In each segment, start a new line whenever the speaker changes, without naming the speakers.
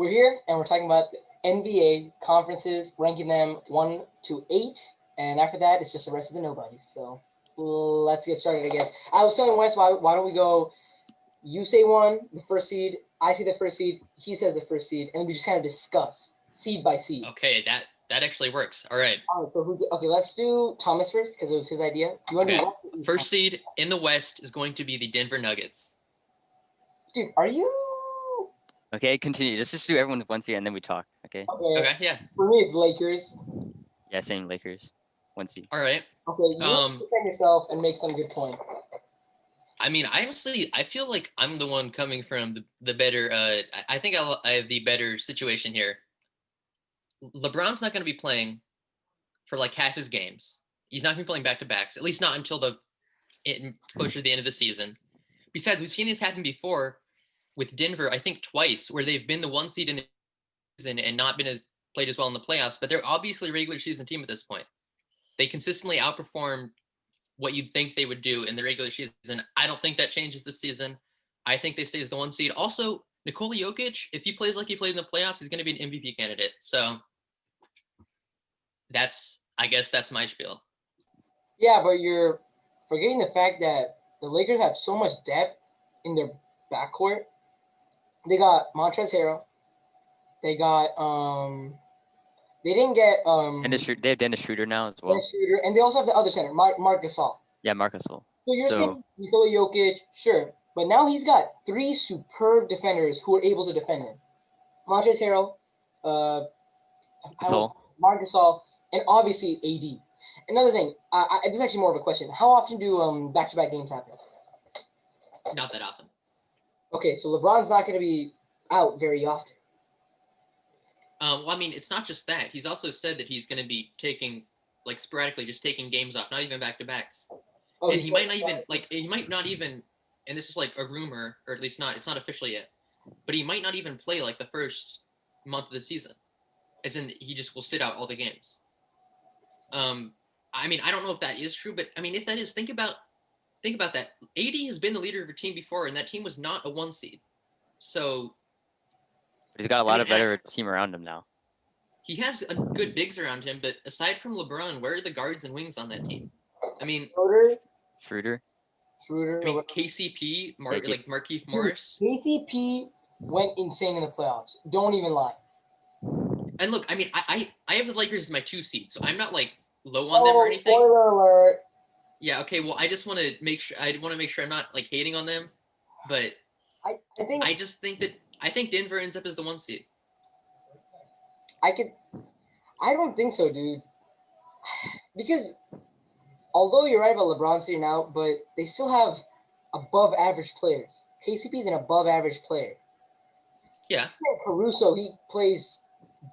We're here and we're talking about NBA conferences, ranking them 1 to 8, and after that, it's just the rest of the nobodies. So let's get started, I guess. I was telling Wes, why don't we go? You say one, the first seed. I say the first seed. He says the first seed, and we just kind of discuss seed by seed.
Okay, that actually works. All right.
All right. So let's do Thomas first because it was his idea. You want to do West?
First seed in the West is going to be the Denver Nuggets.
Dude, are you?
Okay, continue. Just do everyone with one seed and then we talk. Okay.
Okay. Yeah.
For me, it's Lakers.
Yeah, same Lakers. One seed.
All right.
Okay, you defend yourself and make some good point.
I mean, I feel like I'm the one coming from the better. I think I have the better situation here. LeBron's not going to be playing for like half his games. He's not going to be playing back-to-backs, at least not until closer to the end of the season. Besides, we've seen this happen before with Denver, I think twice, where they've been the one seed in the season and not played as well in the playoffs, but they're obviously a regular season team at this point. They consistently outperform what you'd think they would do in the regular season. I don't think that changes this season. I think they stay as the one seed. Also, Nikola Jokic, if he plays like he played in the playoffs, he's going to be an MVP candidate. So I guess that's my spiel.
Yeah, but you're forgetting the fact that the Lakers have so much depth in their backcourt. They got Montrezl Harrell. They got they didn't get
They have Dennis Schroeder now as well.
Dennis Schroeder, and they also have the other center, Marc Gasol.
Yeah, Marc Gasol.
So you're saying Nikola Jokic, sure, but now he's got 3 superb defenders who are able to defend him. Montrezl Harrell, Marc Gasol, and obviously AD. Another thing, this is actually more of a question. How often do back-to-back games happen?
Not that often.
Okay, so LeBron's not going to be out very often.
Well, I mean, it's not just that. He's also said that he's going to be taking, like, sporadically, just taking games off, not even back-to-backs. Oh, and he might not even, and this is like a rumor, or at least it's not official yet, but he might not even play, like, the first month of the season. As in, he just will sit out all the games. I mean, I don't know if that is true, but, I mean, if that is, think about that. AD has been the leader of a team before, and that team was not a 1 seed. So
he's got a lot of better team around him now.
He has a good bigs around him, but aside from LeBron, where are the guards and wings on that team? I mean,
Schroeder.
I mean, KCP, Markieff Morris.
KCP went insane in the playoffs. Don't even lie.
And look, I mean, I have the Lakers as my 2 seed, so I'm not like low on them or anything.
Spoiler alert.
Yeah. Okay. Well, I just want to make sure. I'm not like hating on them, but I think Denver ends up as the 1 seed.
I don't think so, dude. Because although you're right about LeBron's here now, but they still have above average players. KCP is an above average player.
Yeah.
Caruso, he plays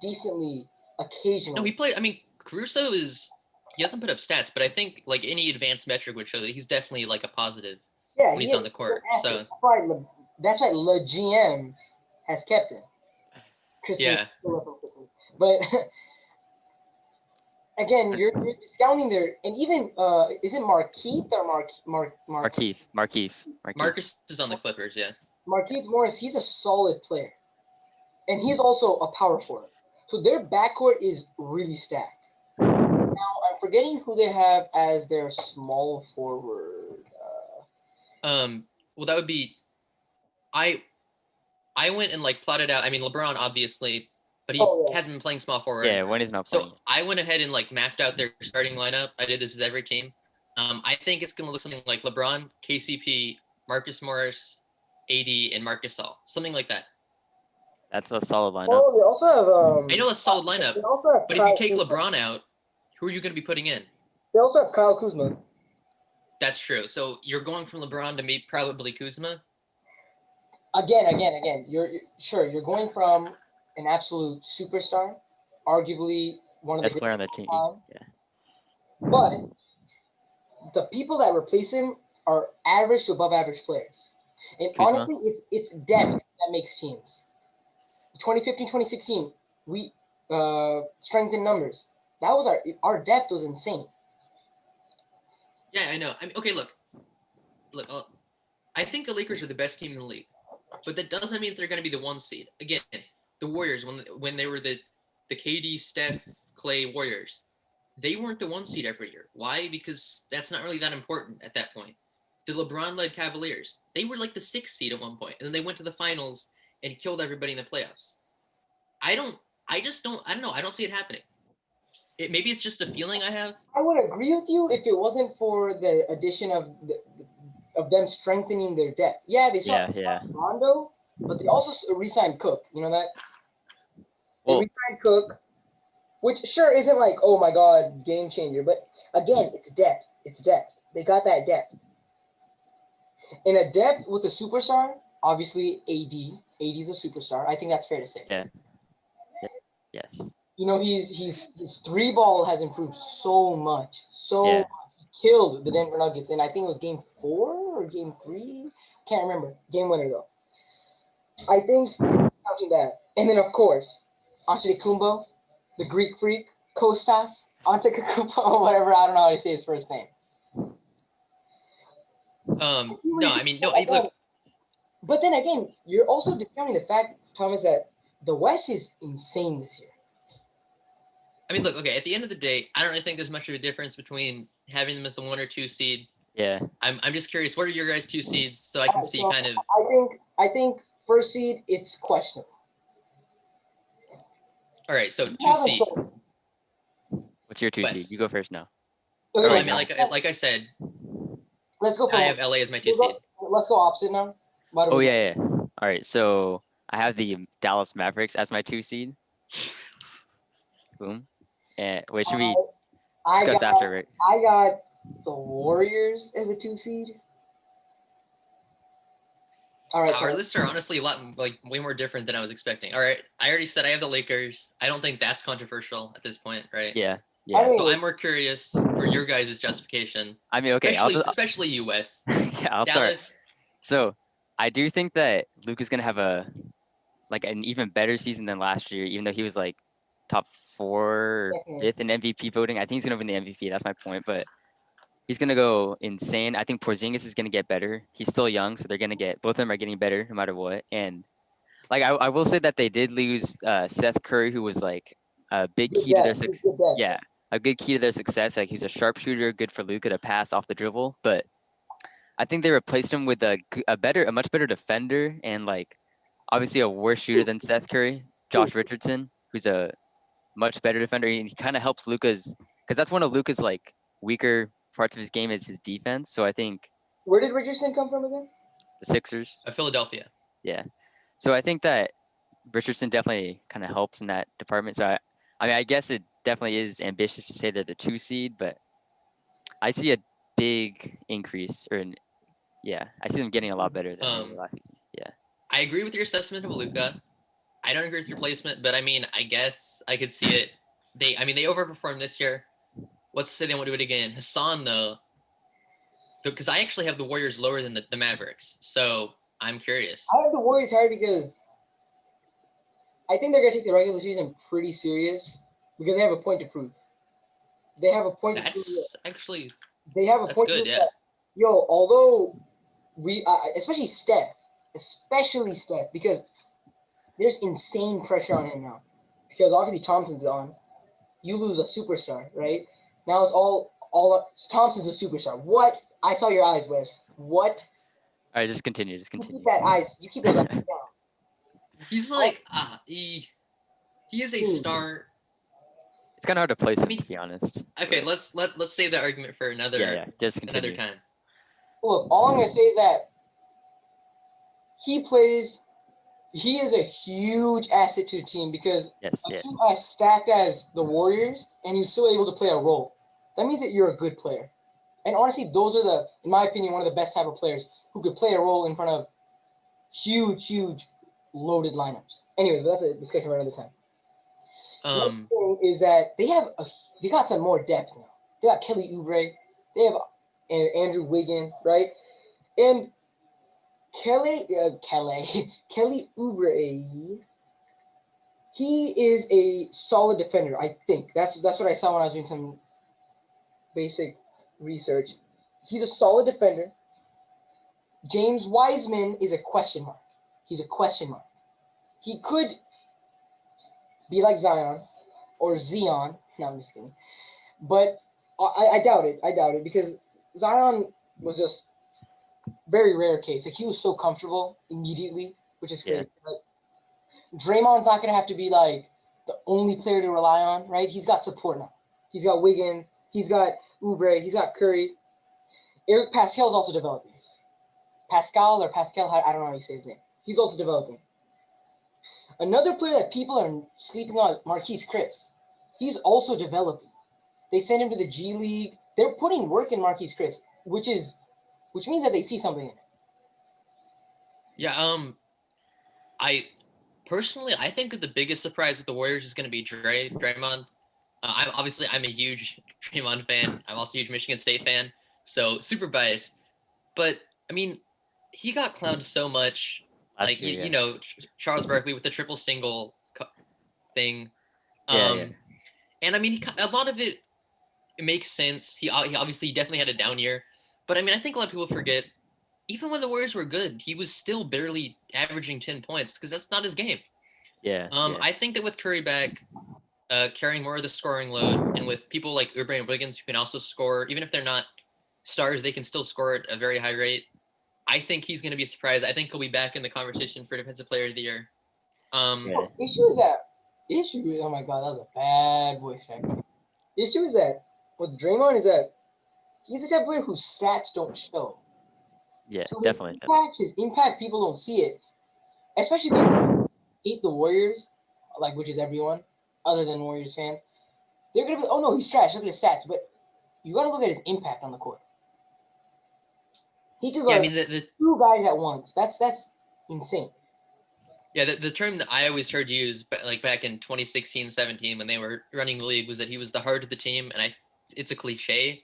decently occasionally.
No, I mean, Caruso he hasn't put up stats, but I think like any advanced metric would show that he's definitely like a positive when he's on the court. So
that's why the GM has kept him.
Yeah.
But again, you're discounting their, and even is it Markieff or
Markieff.
Marcus is on the Clippers, yeah.
Markieff Morris, he's a solid player, and he's also a power forward. So their backcourt is really stacked. Now I'm forgetting who they have as their small forward.
Well, that would be, I went and like plotted out. I mean, LeBron obviously, but he hasn't been playing small forward.
Yeah, when he's not playing.
So I went ahead and like mapped out their starting lineup. I did this with every team. I think it's gonna look something like LeBron, KCP, Marcus Morris, AD, and Marc Gasol, something like that.
That's a solid lineup.
Oh, they also have.
I know that's a solid lineup. But if you take LeBron out, who are you going to be putting in?
They also have Kyle Kuzma.
That's true. So you're going from LeBron to probably Kuzma.
Again. You're going from an absolute superstar, arguably one of the
best player on the team. Yeah.
But the people that replace him are average to above average players. And
Kuzma.
Honestly, it's depth that makes teams. 2015, 2016, we strengthened numbers. That was our depth was insane.
Yeah, I know. I mean, okay, look. I think the Lakers are the best team in the league, but that doesn't mean they're going to be the 1 seed. Again, the Warriors when they were the KD, Steph, Clay Warriors, they weren't the 1 seed every year. Why? Because that's not really that important at that point. The LeBron-led Cavaliers, they were like the 6th seed at one point, and then they went to the finals and killed everybody in the playoffs. I don't know. I don't see it happening. Maybe it's just a feeling I have.
I would agree with you if it wasn't for the addition of them strengthening their depth. Yeah, they saw Rondo, but they also re-signed Cook. You know that? They re-signed Cook, which sure isn't like, oh my God, game changer. But again, it's depth. It's depth. They got that depth. In a depth with a superstar, obviously AD. AD's a superstar. I think that's fair to say.
Yeah. Yes.
You know, his 3-ball has improved so much. He killed the Denver Nuggets, and I think it was game 4 or game 3. Can't remember. Game winner though. I think counting that, and then of course, Antetokounmpo, the Greek freak, Kostas Antetokounmpo, or whatever. I don't know how to say his first name.
No, I mean, no. Look,
but then again, you're also discounting the fact, Thomas, that the West is insane this year.
I mean, look, okay, at the end of the day, I don't really think there's much of a difference between having them as the 1 or 2 seed.
Yeah.
I'm just curious, what are your guys' 2 seeds so I can see kind of.
I think 1st seed, it's questionable.
All right, so 2 seed.
What's your 2 seed? You go first now.
All right, I mean, like I said,
let's go.
I have LA as my 2 seed.
Let's go opposite now.
Yeah. All right, so I have the Dallas Mavericks as my 2 seed. Boom. And wait, should we discuss after? Right?
I got the Warriors as a 2 seed. All right.
Our lists are honestly a lot way more different than I was expecting. All right, I already said I have the Lakers. I don't think that's controversial at this point, right?
Yeah.
So I'm more curious for your guys' justification.
I mean, okay,
especially US.
Yeah, I'll
Dallas.
start. So I do think that Luka's gonna have an even better season than last year, even though he was like top 4 or 5th in MVP voting. I think he's gonna win the MVP. That's my point. But he's gonna go insane. I think Porzingis is gonna get better. He's still young, so they're gonna both of them are getting better no matter what. And like I will say that they did lose Seth Curry, who was like a big key to their success. Yeah, a good key to their success. Like he's a sharpshooter, good for Luka to pass off the dribble. But I think they replaced him with a much better defender, and like obviously a worse shooter than Seth Curry, Josh Richardson, who's a much better defender. And he kind of helps Luka's, because that's one of Luka's like weaker parts of his game is his defense. So I think.
Where did Richardson come from again?
The Sixers.
Philadelphia.
Yeah. So I think that Richardson definitely kind of helps in that department. So I mean, I guess it definitely is ambitious to say they're the 2 seed, but I see a big increase, I see them getting a lot better than last season. Yeah.
I agree with your assessment of Luka. I don't agree with your placement, but I mean, I guess I could see it. They overperformed this year. Let's say they won't do it again. Hassan, though, because I actually have the Warriors lower than the Mavericks, so I'm curious.
I have the Warriors higher because I think they're going to take the regular season pretty serious because they have a point to prove. They have a point to prove.
Actually,
they have a point
good,
to prove that, although we, especially Steph, because there's insane pressure on him now. Because obviously Thompson's on. You lose a superstar, right? Now it's all Thompson's a superstar. What? I saw your eyes, Wes. What?
All right, just continue.
You keep that eyes. You keep those eyes down.
He's like he is a star.
It's kind of hard to place him, to be honest.
Okay, let's save that argument for another another time.
Look, all I'm gonna say is that he is a huge asset to the team because a team as stacked as the Warriors, and he's still able to play a role. That means that you're a good player. And honestly, those are in my opinion, one of the best type of players who could play a role in front of huge, loaded lineups. Anyways, but that's a discussion for another time. One thing is that they got some more depth now. They got Kelly Oubre. They have Andrew Wiggins, right? And Kelly Oubre, he is a solid defender, I think. That's what I saw when I was doing some basic research. He's a solid defender. James Wiseman is a question mark. He's a question mark. He could be like Zion or Zion. No, I'm just kidding. But I doubt it. I doubt it because Zion was just very rare case. Like he was so comfortable immediately, which is crazy.
Yeah.
But Draymond's not gonna have to be like the only player to rely on, right? He's got support now. He's got Wiggins. He's got Oubre. He's got Curry. Eric Pascal's also developing. Pascal, I don't know how you say his name. He's also developing. Another player that people are sleeping on, Marquise Chris. He's also developing. They sent him to the G League. They're putting work in Marquise Chris, which means that they see something in it.
Yeah. I personally, I think that the biggest surprise with the Warriors is going to be Draymond. I'm a huge Draymond fan. I'm also a huge Michigan State fan, so super biased. But I mean, he got clowned so much.
Last year,
you know, Charles Barkley with the triple single thing.
Yeah.
And I mean, a lot of it makes sense. He obviously definitely had a down year, but I mean, I think a lot of people forget. Even when the Warriors were good, he was still barely averaging 10 points because that's not his game.
Yeah.
I think that with Curry back, carrying more of the scoring load, and with people like Oubre and Wiggins who can also score, even if they're not stars, they can still score at a very high rate. I think he's going to be surprised. I think he'll be back in the conversation for Defensive Player of the Year.
Yeah.
Oh my God, that was a bad voice crack. The issue is that with Draymond is that he's the type of player whose stats don't show.
Yeah,
So
definitely.
His impact, people don't see it. Especially people who hate the Warriors, like which is everyone, other than Warriors fans. They're gonna be, oh no, he's trash. Look at his stats, but you got to look at his impact on the court. He could guard two guys at once. That's insane.
Yeah, the term that I always heard used, like back in 2016-17 when they were running the league, was that he was the heart of the team, and it's a cliche,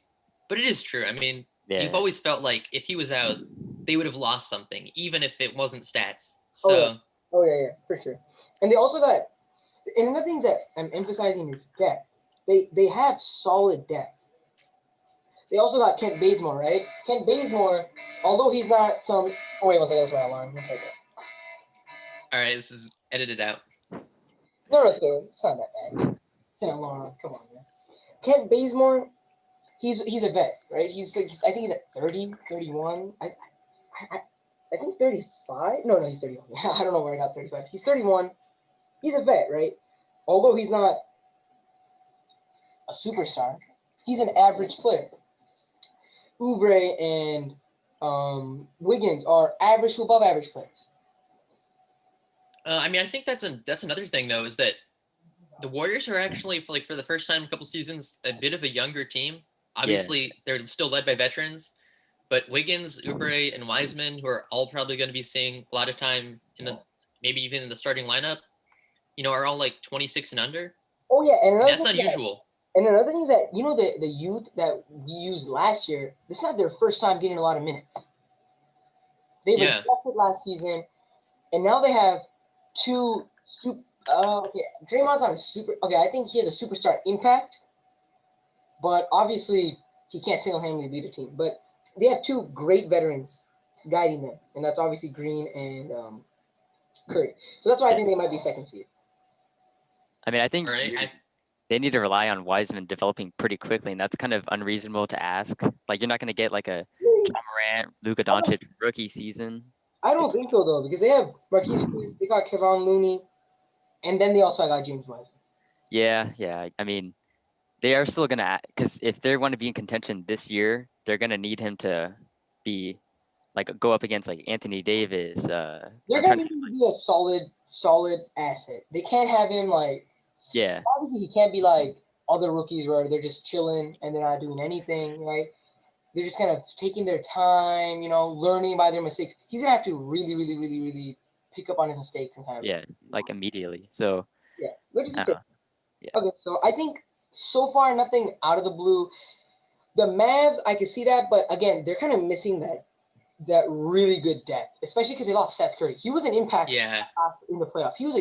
but it is true. I mean, you've always felt like if he was out, they would have lost something, even if it wasn't stats. So.
Oh yeah, for sure. And they also got, and another thing that I'm emphasizing is depth. They have solid depth. They also got Kent Bazemore, right? Kent Bazemore, although he's not some. Oh wait, one second, that's my alarm. One second.
All right, this is edited out.
No, it's good. It's not that bad. It's an alarm. Come on, man. Kent Bazemore, he's a vet, right? I think he's at 30, 31. I think 35. No, he's 31. I don't know where I got 35. He's 31. He's a vet, right? Although he's not a superstar, he's an average player. Oubre and Wiggins are average to above average players.
I mean, I think that's another thing though, is that the Warriors are actually for the first time in a couple seasons a bit of a younger team. Obviously, they're still led by veterans, but Wiggins, Oubre, and Wiseman, who are all probably going to be seeing a lot of time maybe even in the starting lineup, are all like 26 and under.
Oh yeah, and
that's unusual.
And another thing is that the youth that we used last year, this is not their first time getting a lot of minutes. They've adjusted last season, and now they have two super. Okay, Draymond's not a super. Okay, I think he has a superstar impact, but obviously he can't single-handedly lead a team. But they have two great veterans guiding them, and that's obviously Green and Curry. So that's why I think they might be second seed.
I mean, I think they need to rely on Wiseman developing pretty quickly, and that's kind of unreasonable to ask. Like, you're not going to get like a Ja Morant, Luka Doncic rookie season.
I don't think so, though, because they have Marquise Chris, they got Kevon Looney, and then they also got James Wiseman.
Yeah. I mean, they are still going to, because if they want to be in contention this year, they're going to need him to be, like, go up against, like, Anthony Davis.
They're going to need him to be a solid asset. They can't have him, like, obviously he can't be like other rookies where they're just chilling and they're not doing anything, right? They're just kind of taking their time, learning by their mistakes. He's going to have to really, really, really, really pick up on his mistakes and kind of.
Like immediately. So.
Yeah, which is fair. Yeah. Okay, so I think so far nothing out of the blue. The Mavs, I can see that, but again, they're kind of missing that really good depth, especially because they lost Seth Curry. He was an impact in the playoffs. He was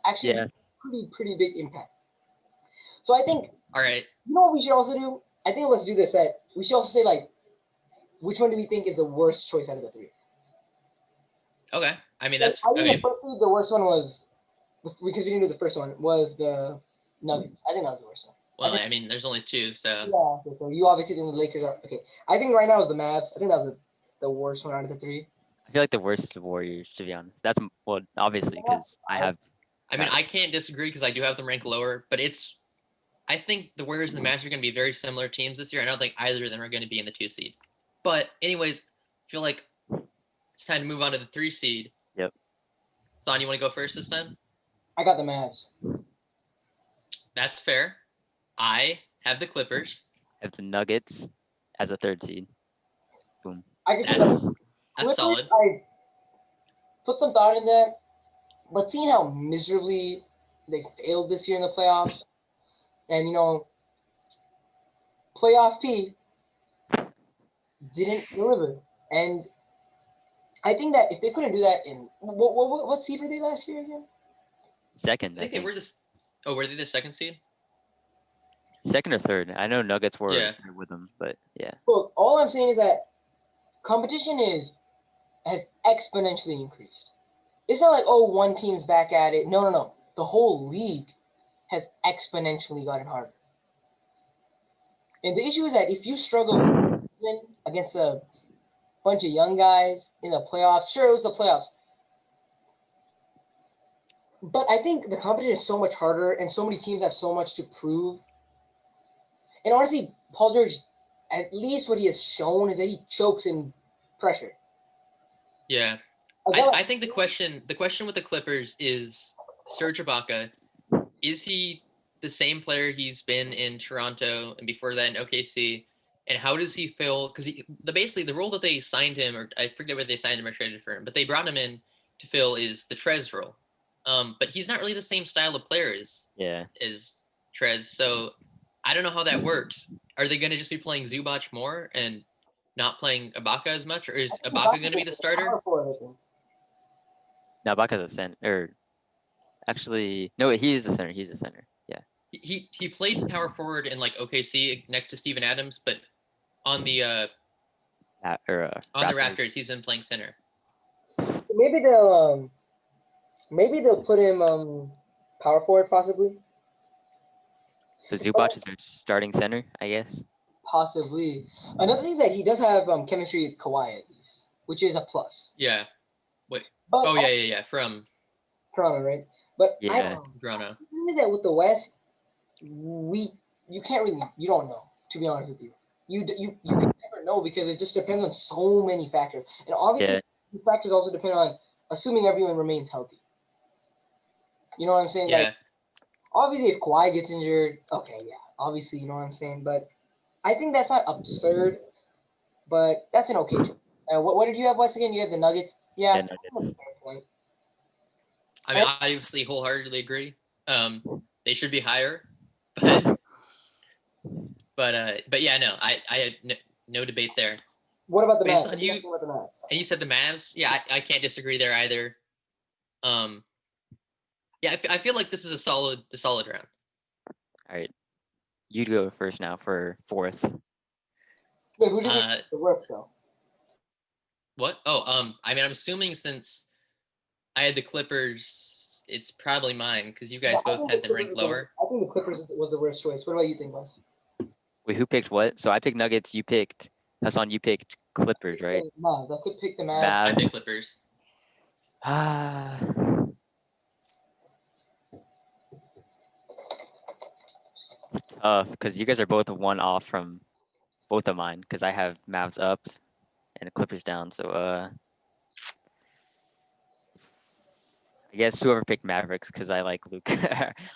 actually pretty big impact. So I think.
All right.
You know what we should also do? I think let's do this. That we should also say, like, which one do we think is the worst choice out of the three?
Okay. I mean,
firstly, the worst one was because we didn't do the first one, was the Nuggets. I think that was the worst one.
Well, I mean, there's only 2, so
Yeah. Okay, so you obviously think the Lakers are okay. I think right now is the Mavs. I think that was the worst one out of the 3.
I feel like the worst is the Warriors, to be honest. That's well, obviously because I have.
I mean,
Got
I can't disagree because I do have them ranked lower, but I think the Warriors and the Mavs are going to be very similar teams this year. I don't think either of them are going to be in the 2 seed. But anyways, I feel like it's time to move on to the 3 seed.
Yep.
Son, you want to go first this time?
I got the Mavs.
That's fair. I have the Clippers.
I have the Nuggets as a 3rd seed. Boom.
I can see
That's
the
that's solid.
I put some thought in there, but seeing how miserably they failed this year in the playoffs, and playoff P didn't deliver, and I think that if they couldn't do that in what seed were they last year again?
2nd,
I think they were just. Oh, were they the 2nd seed?
2nd or 3rd. I know Nuggets were
Yeah.
with them, but yeah.
Look, all I'm saying is that competition has exponentially increased. It's not like, oh, one team's back at it. No. The whole league has exponentially gotten harder. And the issue is that if you struggle against a bunch of young guys in the playoffs, sure, it was the playoffs. But I think the competition is so much harder and so many teams have so much to prove. And honestly, Paul George, at least what he has shown is that he chokes in pressure.
Yeah. I think the question with the Clippers is Serge Ibaka. Is he the same player he's been in Toronto and before that in OKC? And how does he feel? Because basically the role that they signed him, or I forget whether they signed him or traded for him, but they brought him in to fill is the Trez role. But he's not really the same style of player as Trez. So I don't know how that works. Are they going to just be playing Zubac more and not playing Ibaka as much, or is Ibaka going to be the starter?
No, Ibaka's a center. Actually, no, he is a center. He's a center. Yeah.
He played power forward in like OKC next to Steven Adams, but on the Raptors, he's been playing center.
Maybe they'll put him power forward possibly.
So Zubac is their starting center, I guess.
Possibly. Another thing is that he does have chemistry with Kawhi at least, which is a plus.
Yeah. Wait.
But
yeah. From
Toronto, right? But
yeah.
I don't know.
Toronto.
The thing is that with the West, you don't know, to be honest with you. You can never know because it just depends on so many factors. And obviously these factors also depend on assuming everyone remains healthy. You know what I'm saying?
Yeah.
Like, obviously if Kawhi gets injured, okay, yeah. Obviously, you know what I'm saying? But I think that's not absurd, but that's an okay choice. What did you have, Wes, again? You had the Nuggets? Yeah.
Nuggets.
I mean, I obviously wholeheartedly agree. They should be higher, but yeah, no, I had no debate there.
What about the
Based
Mavs?
on you, and you said the Mavs. Yeah, I can't disagree there either. Yeah, I feel like this is a solid round.
All right, you go first now for 4th.
Wait, who did we the worst though?
What? Oh, I mean, I'm assuming since I had the Clippers, it's probably mine because you guys both had them ranked lower.
I think the Clippers was the worst choice. What about you think, Wes?
Wait, who picked what? So I picked Nuggets. You picked Hassan. You picked Clippers, right?
Mavs. I could pick the Mavs.
I picked Clippers.
It's tough because you guys are both 1 off from both of mine because I have Mavs up and the Clippers down. So I guess whoever picked Mavericks because I like Luke.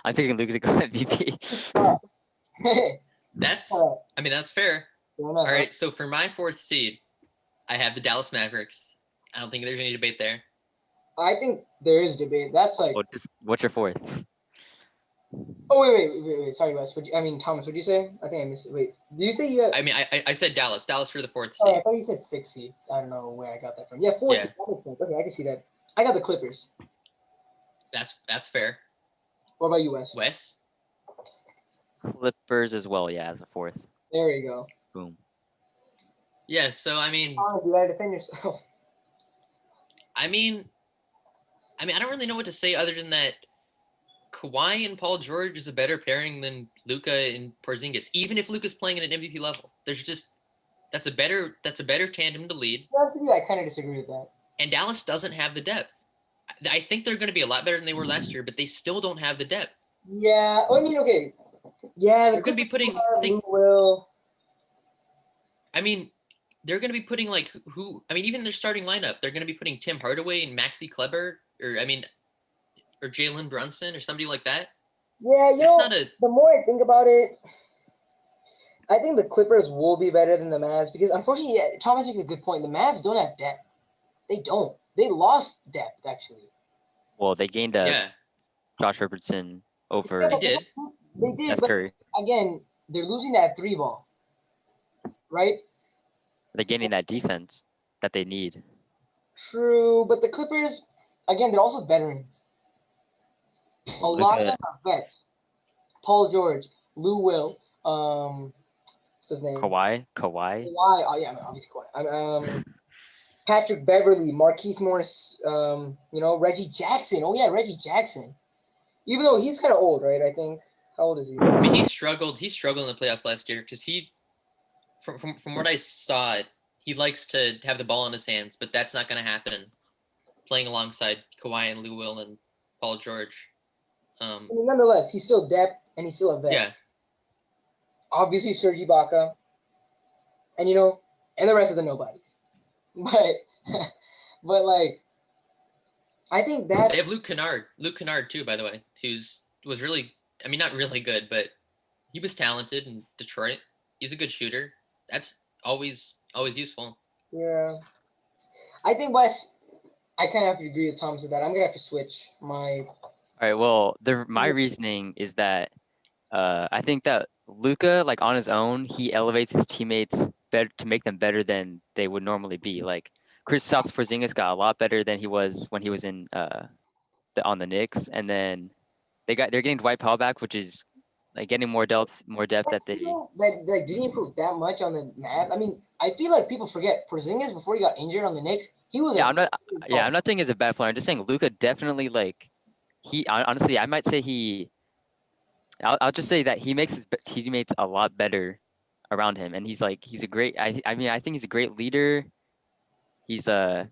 I'm picking Luke to go MVP.
That's fair. All right, so for my 4th seed, I have the Dallas Mavericks. I don't think there's any debate there.
I think there is debate. That's like.
What's your 4th?
Oh wait. Sorry, Wes. Thomas. What'd you say? I think I missed it. Wait, do you say you have?
I mean, I said Dallas. Dallas for the 4th seed.
Oh, I thought you said 6th seed. I don't know where I got that from. Yeah, 4th. Yeah. That makes sense. Okay, I can see that. I got the Clippers.
That's fair.
What about you, Wes?
Wes?
Clippers as well. Yeah, as a 4th.
There you go.
Boom.
Yeah. So I mean.
Thomas, you gotta defend yourself.
I mean, I don't really know what to say other than that. Kawhi and Paul George is a better pairing than Luka and Porzingis. Even if Luka's playing at an MVP level, that's a better tandem to lead.
Honestly, I kind of disagree with that.
And Dallas doesn't have the depth. I think they're going to be a lot better than they were last year, but they still don't have the depth.
Yeah, I mean, okay. Yeah,
They're going to be putting.
Will.
I mean, they're going to be putting like who? I mean, even their starting lineup, they're going to be putting Tim Hardaway and Maxi Kleber, or Jalen Brunson or somebody like that.
Yeah,
That's not a.
The more I think about it, I think the Clippers will be better than the Mavs because, unfortunately, yeah, Thomas makes a good point. The Mavs don't have depth. They don't. They lost depth, actually.
Well, they gained Josh Robertson over
They did.
They did,
Steph
but
Curry.
again, they're losing that 3-ball, right?
They're gaining that defense that they need.
True, but the Clippers, again, they're also veterans. A lot of them are vets. Paul George, Lou Will, what's his name?
Kawhi.
Oh yeah, obviously Kawhi. Patrick Beverly, Marquise Morris, Reggie Jackson. Oh yeah, Reggie Jackson. Even though he's kind of old, right? I think. How old is he?
I mean, he struggled. He struggled in the playoffs last year because from what I saw, he likes to have the ball in his hands, but that's not going to happen playing alongside Kawhi and Lou Will and Paul George.
I mean, nonetheless, he's still depth and he's still a vet.
Yeah.
Obviously, Serge Ibaka, and the rest of the nobodies. But like, I think that
they have Luke Kennard. Luke Kennard too, by the way, was really. I mean, not really good, but he was talented in Detroit. He's a good shooter. That's always useful.
Yeah. I think Wes, I kind of have to agree with Thomas with that. I'm gonna have to switch my.
All right. Well, my reasoning is that I think that Luka, like on his own, he elevates his teammates better to make them better than they would normally be. Like Kristaps Porzingis got a lot better than he was when he was on the Knicks, and then they're getting Dwight Powell back, which is like getting more depth that they.
That didn't improve that much on the Mavs. I mean, I feel like people forget Porzingis before he got injured on the Knicks. He was.
I'm not saying he's a bad player. I'm just saying Luka definitely like honestly I might say I'll just say that he makes his teammates a lot better around him, and he's a great. I mean I think he's a great leader. He's a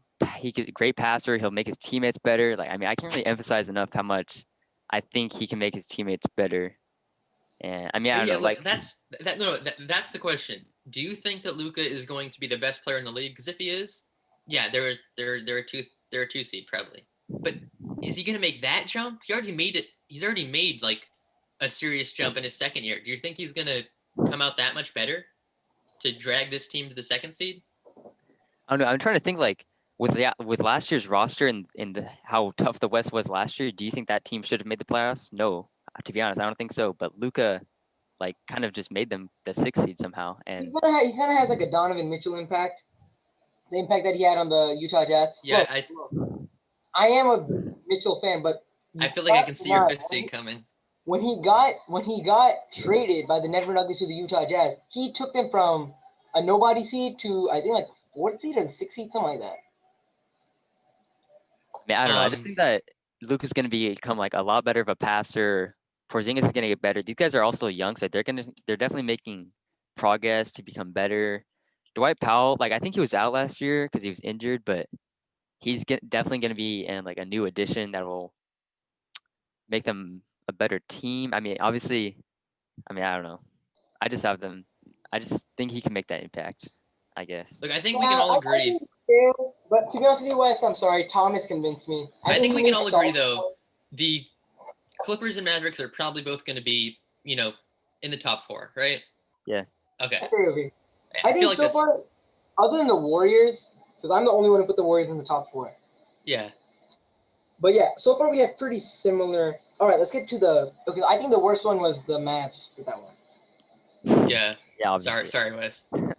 great passer. He'll make his teammates better. Like I mean I can't really emphasize enough how much I think he can make his teammates better. And I mean I don't know. Like
that's the question. Do you think that Luka is going to be the best player in the league? Because if he is, yeah, they're a 2 seed probably. But is he going to make that jump? He already made it. He's already made like a serious jump in his second year. Do you think he's going to come out that much better to drag this team to the 2nd seed?
I don't know. I'm trying to think like with last year's roster and how tough the West was last year. Do you think that team should have made the playoffs? No, to be honest, I don't think so. But Luka, like, kind of just made them the 6th seed somehow. And
he kind of has like a Donovan Mitchell impact. The impact that he had on the Utah Jazz.
Yeah,
look, I am a Mitchell fan, but
I feel like I can see your 5th seed coming.
When he got traded by the Denver Nuggets to the Utah Jazz, he took them from a nobody seed to I think like 4th seed or the 6th seed, something like that.
I mean, I don't know. I just think that Luka's going to become like a lot better of a passer. Porzingis is going to get better. These guys are also young, so they're definitely making progress to become better. Dwight Powell, like I think he was out last year because he was injured, but he's definitely going to be in like a new addition that will make them a better team. I mean, obviously, I don't know. I just think he can make that impact, I guess.
Look, I think we can all agree.
But to be honest with you, Wes, I'm sorry. Thomas convinced me.
I think we can all agree, though, the Clippers and Mavericks are probably both going to be, in the top 4, right?
Yeah.
Okay.
I think so far, other than the Warriors, because I'm the only one who put the Warriors in the top 4.
Yeah.
But yeah, so far we have pretty similar. All right, let's get to okay, I think the worst one was the Mavs for that one.
Yeah.
Yeah, obviously.
Sorry, Wes.
All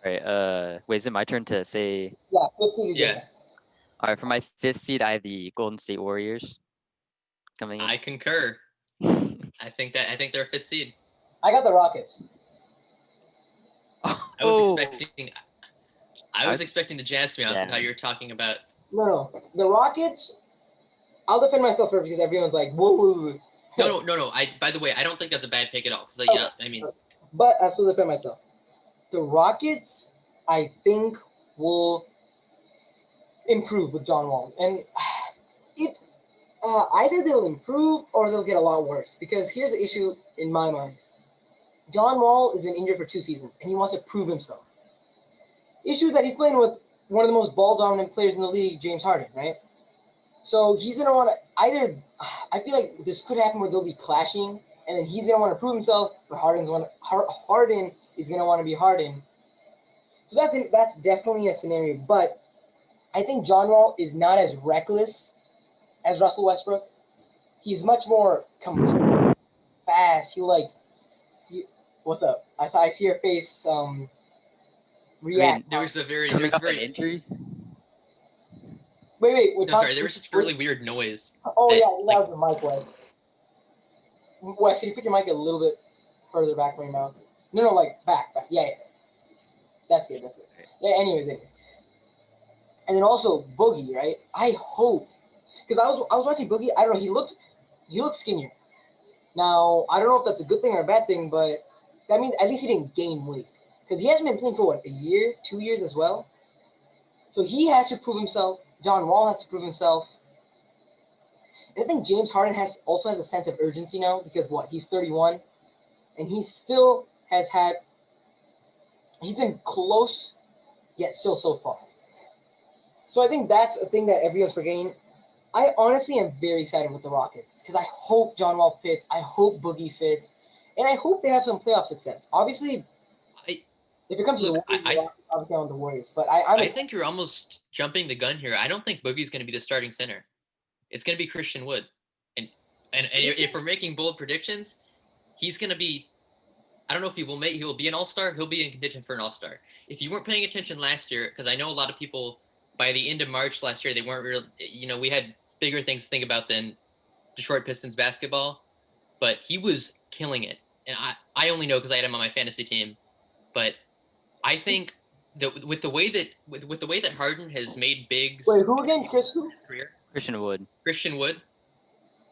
right. Wait, is it my turn to say?
Yeah, 5th seed is
yeah.
All right, for my 5th seed, I have the Golden State Warriors coming in.
I concur. I think they're a 5th seed.
I got the Rockets.
I was expecting the Jazz to be honest with how you're talking about.
No. The Rockets, I'll defend myself first because everyone's like, whoa, whoa, whoa.
No. By the way, I don't think that's a bad pick at all. Because
Okay.
I mean,
But I still defend myself. The Rockets, I think, will improve with John Wall, and it either they'll improve or they'll get a lot worse. Because here's the issue in my mind: John Wall has been injured for 2 seasons, and he wants to prove himself. Issue is that he's playing with one of the most ball dominant players in the league, James Harden, right? So he's gonna want to either. I feel like this could happen where they'll be clashing, and then he's gonna want to prove himself, but Harden is gonna want to be Harden. So that's definitely a scenario. But I think John Wall is not as reckless as Russell Westbrook. He's much more fast. What's up? I see your face. React.
there was a very
Coming off an injury.
Wait.
no, sorry, there was just really weird noise.
Oh
that,
yeah, that was the mic, Wes. Wes, can you put your mic a little bit further back from your mouth? No, like back. Yeah. That's good. Yeah. Anyways. And then also Boogie, right? I hope, because I was watching Boogie. I don't know. He looked skinnier. Now I don't know if that's a good thing or a bad thing, but that means at least he didn't gain weight, because he hasn't been playing for a year, 2 years as well. So he has to prove himself. John Wall has to prove himself. And I think James Harden also has a sense of urgency now, because he's 31, and he still he's been close, yet still so far. So I think that's a thing that everyone's forgetting. I honestly am very excited with the Rockets, because I hope John Wall fits. I hope Boogie fits. And I hope they have some playoff success. Obviously, if it comes to the Warriors, obviously I want the Warriors. But
I think you're almost jumping the gun here. I don't think Boogie's going to be the starting center. It's going to be Christian Wood. And if we're making bold predictions, he's going to be, I don't know if he will be an all-star. He'll be in contention for an all-star. If you weren't paying attention last year, because I know a lot of people, by the end of March last year, they weren't real, we had bigger things to think about than Detroit Pistons basketball, but he was killing it. And I only know because I had him on my fantasy team, but I think that with the way that Harden has made bigs.
Wait, who again?
Christian Wood.
Christian Wood.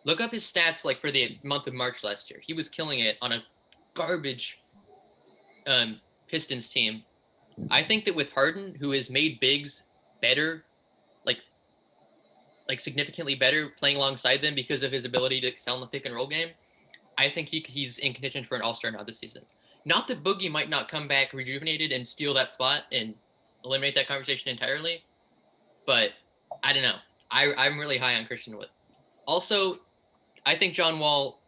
Look up his stats for the month of March last year. He was killing it on a garbage Pistons team. I think that with Harden, who has made bigs better, like significantly better, playing alongside them because of his ability to excel in the pick and roll game, I think he's in contention for an all-star now this season. Not that Boogie might not come back rejuvenated and steal that spot and eliminate that conversation entirely, but I don't know. I'm really high on Christian Wood. Also, I think John Wall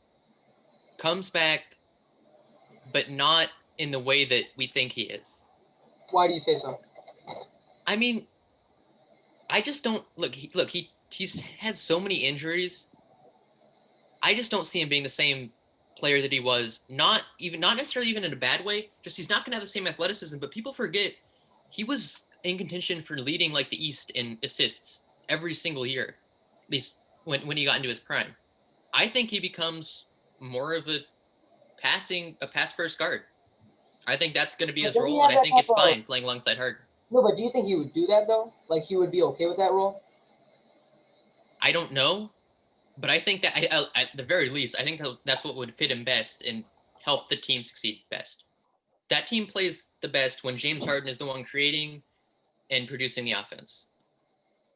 comes back, but not in the way that we think he is.
Why do you say so?
I mean, I just don't he's had so many injuries. I just don't see him being the same player that he was, not necessarily even in a bad way, just he's not going to have the same athleticism. But people forget he was in contention for leading like the East in assists every single year, at least when he got into his prime. I think he becomes more of a pass first guard. I think that's going to be his role, and I think it's fine playing alongside Harden.
No, but do you think he would do that though? Like he would be okay with that role?
I don't know, but I think that at the very least, I think that's what would fit him best and help the team succeed best. That team plays the best when James Harden is the one creating and producing the offense.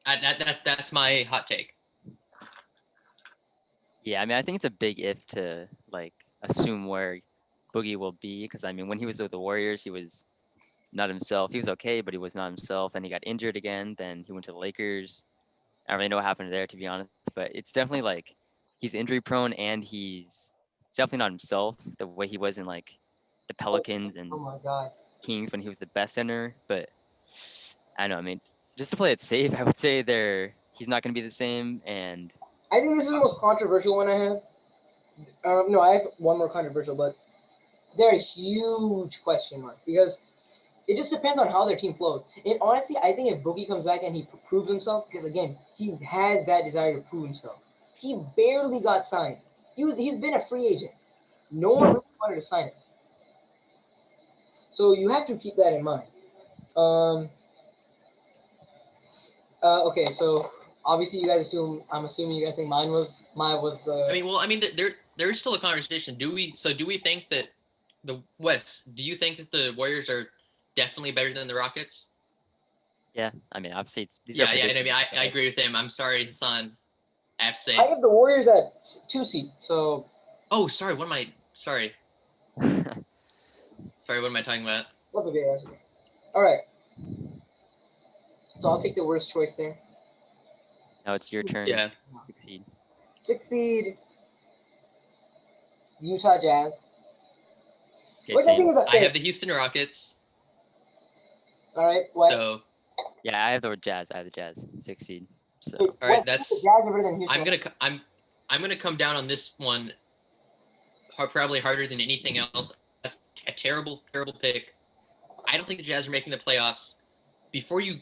That's my hot take.
Yeah, I mean, I think it's a big if to like assume where Boogie will be, because I mean, when he was with the Warriors, he was not himself. He was okay, but he was not himself. Then he got injured again. Then he went to the Lakers. I don't really know what happened there, to be honest. But it's definitely like he's injury prone, and he's definitely not himself the way he was in like the Pelicans and
Oh my God.
Kings when he was the best center. But I don't know. I mean, just to play it safe, I would say he's not going to be the same. And
I think this is the most controversial one I have. No, I have one more controversial, but they're a huge question mark because it just depends on how their team flows. And honestly, I think if Boogie comes back and he proves himself, because again, he has that desire to prove himself. He barely got signed. He's been a free agent. No one really wanted to sign him. So you have to keep that in mind. Okay, so Obviously, you guys assume. I'm assuming you guys think mine was.
I mean, well, I mean, there is still a conversation. Do we think that the West? Do you think that the Warriors are definitely better than the Rockets?
Yeah, I mean, obviously, these
Yeah,
are
yeah. And I mean,
predictions,
I agree with him. I'm sorry, Hassan. I have to say.
I have the Warriors at 2 seed. So.
Oh, sorry. What am I? Sorry. Sorry. What am I talking about?
That's okay. That's okay. All right. So I'll take the worst choice there.
Now it's your turn.
Yeah.
Succeed.
6th seed. Utah Jazz.
Okay,
Which I think
same.
is a
I
fair.
have the Houston Rockets.
All right, West.
So,
Yeah, I have the Jazz. I have the Jazz. Succeed. So
Wait,
all right,
West,
that's.
the Jazz are better than Houston.
I'm gonna come down on this one. Probably harder than anything else. That's a terrible pick. I don't think the Jazz are making the playoffs. Before you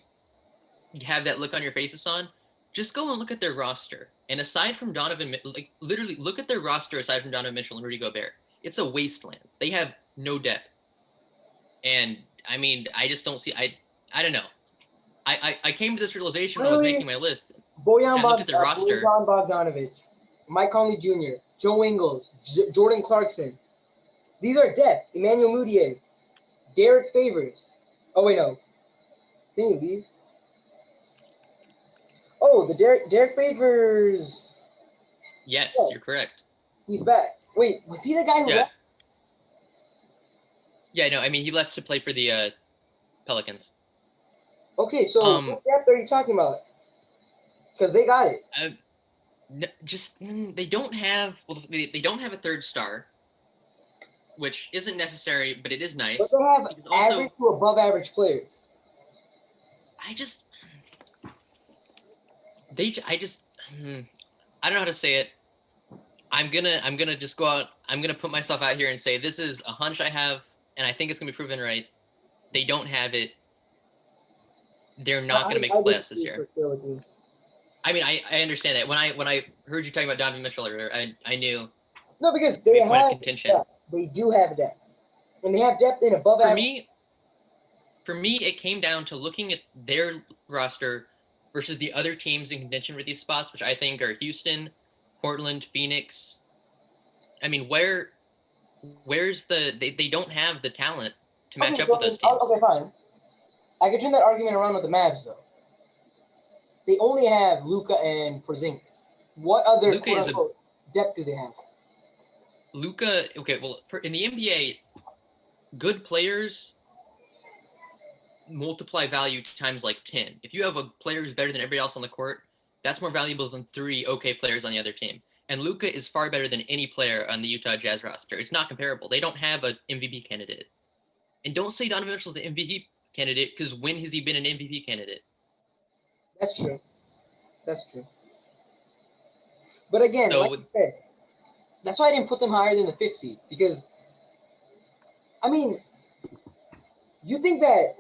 have that look on your faces on, just go and look at their roster. And aside from Donovan, like literally look at their roster aside from Donovan Mitchell and Rudy Gobert. It's a wasteland. They have no depth. And I mean, I just don't see. I don't know. I came to this realization when I was
Really?
making my list.
Bojan
I looked at the roster.
Bogdanovic, Mike Conley Jr., Joe Ingles, Jordan Clarkson. These are depth. Emmanuel Mudiay, Derek Favors. Oh wait, no. Didn't he leave? Oh, the Derek Favors.
Yes,
Oh.
you're correct.
He's back. Wait, was he the guy who
Yeah.
left?
Yeah, no, I mean he left to play for the Pelicans.
Okay, so what depth are you talking about? Because they got it.
No, just they don't have. Well, they don't have a third star, which isn't necessary, but it is nice.
But they have
Because also,
average to above average players.
I just I don't know how to say it. I'm gonna just go out. I'm gonna put myself out here and say this is a hunch I have, and I think it's gonna be proven right. They don't have it. They're not gonna make the playoffs this year. I mean, I understand that. When I heard you talking about Donovan Mitchell earlier, I knew.
No, because they have
contention.
depth. They do have depth, and they have depth in above average.
For me, it came down to looking at their roster versus the other teams in contention for these spots, which I think are Houston, Portland, Phoenix. I mean, where's they don't have the talent to match up with those teams.
Okay, fine. I could turn that argument around with the Mavs, though. They only have Luka and Porzingis. What other depth do they have?
Luka, okay, well, in the NBA, good players multiply value times like 10. If you have a player who's better than everybody else on the court, that's more valuable than 3 okay players on the other team. And Luka is far better than any player on the Utah Jazz roster. It's not comparable. They don't have an MVP candidate. And don't say Donovan Mitchell's the MVP candidate, because when has he been an MVP candidate?
That's true. That's true. But again, like I said, that's why I didn't put them higher than the 5th seed. Because, I mean, you think that,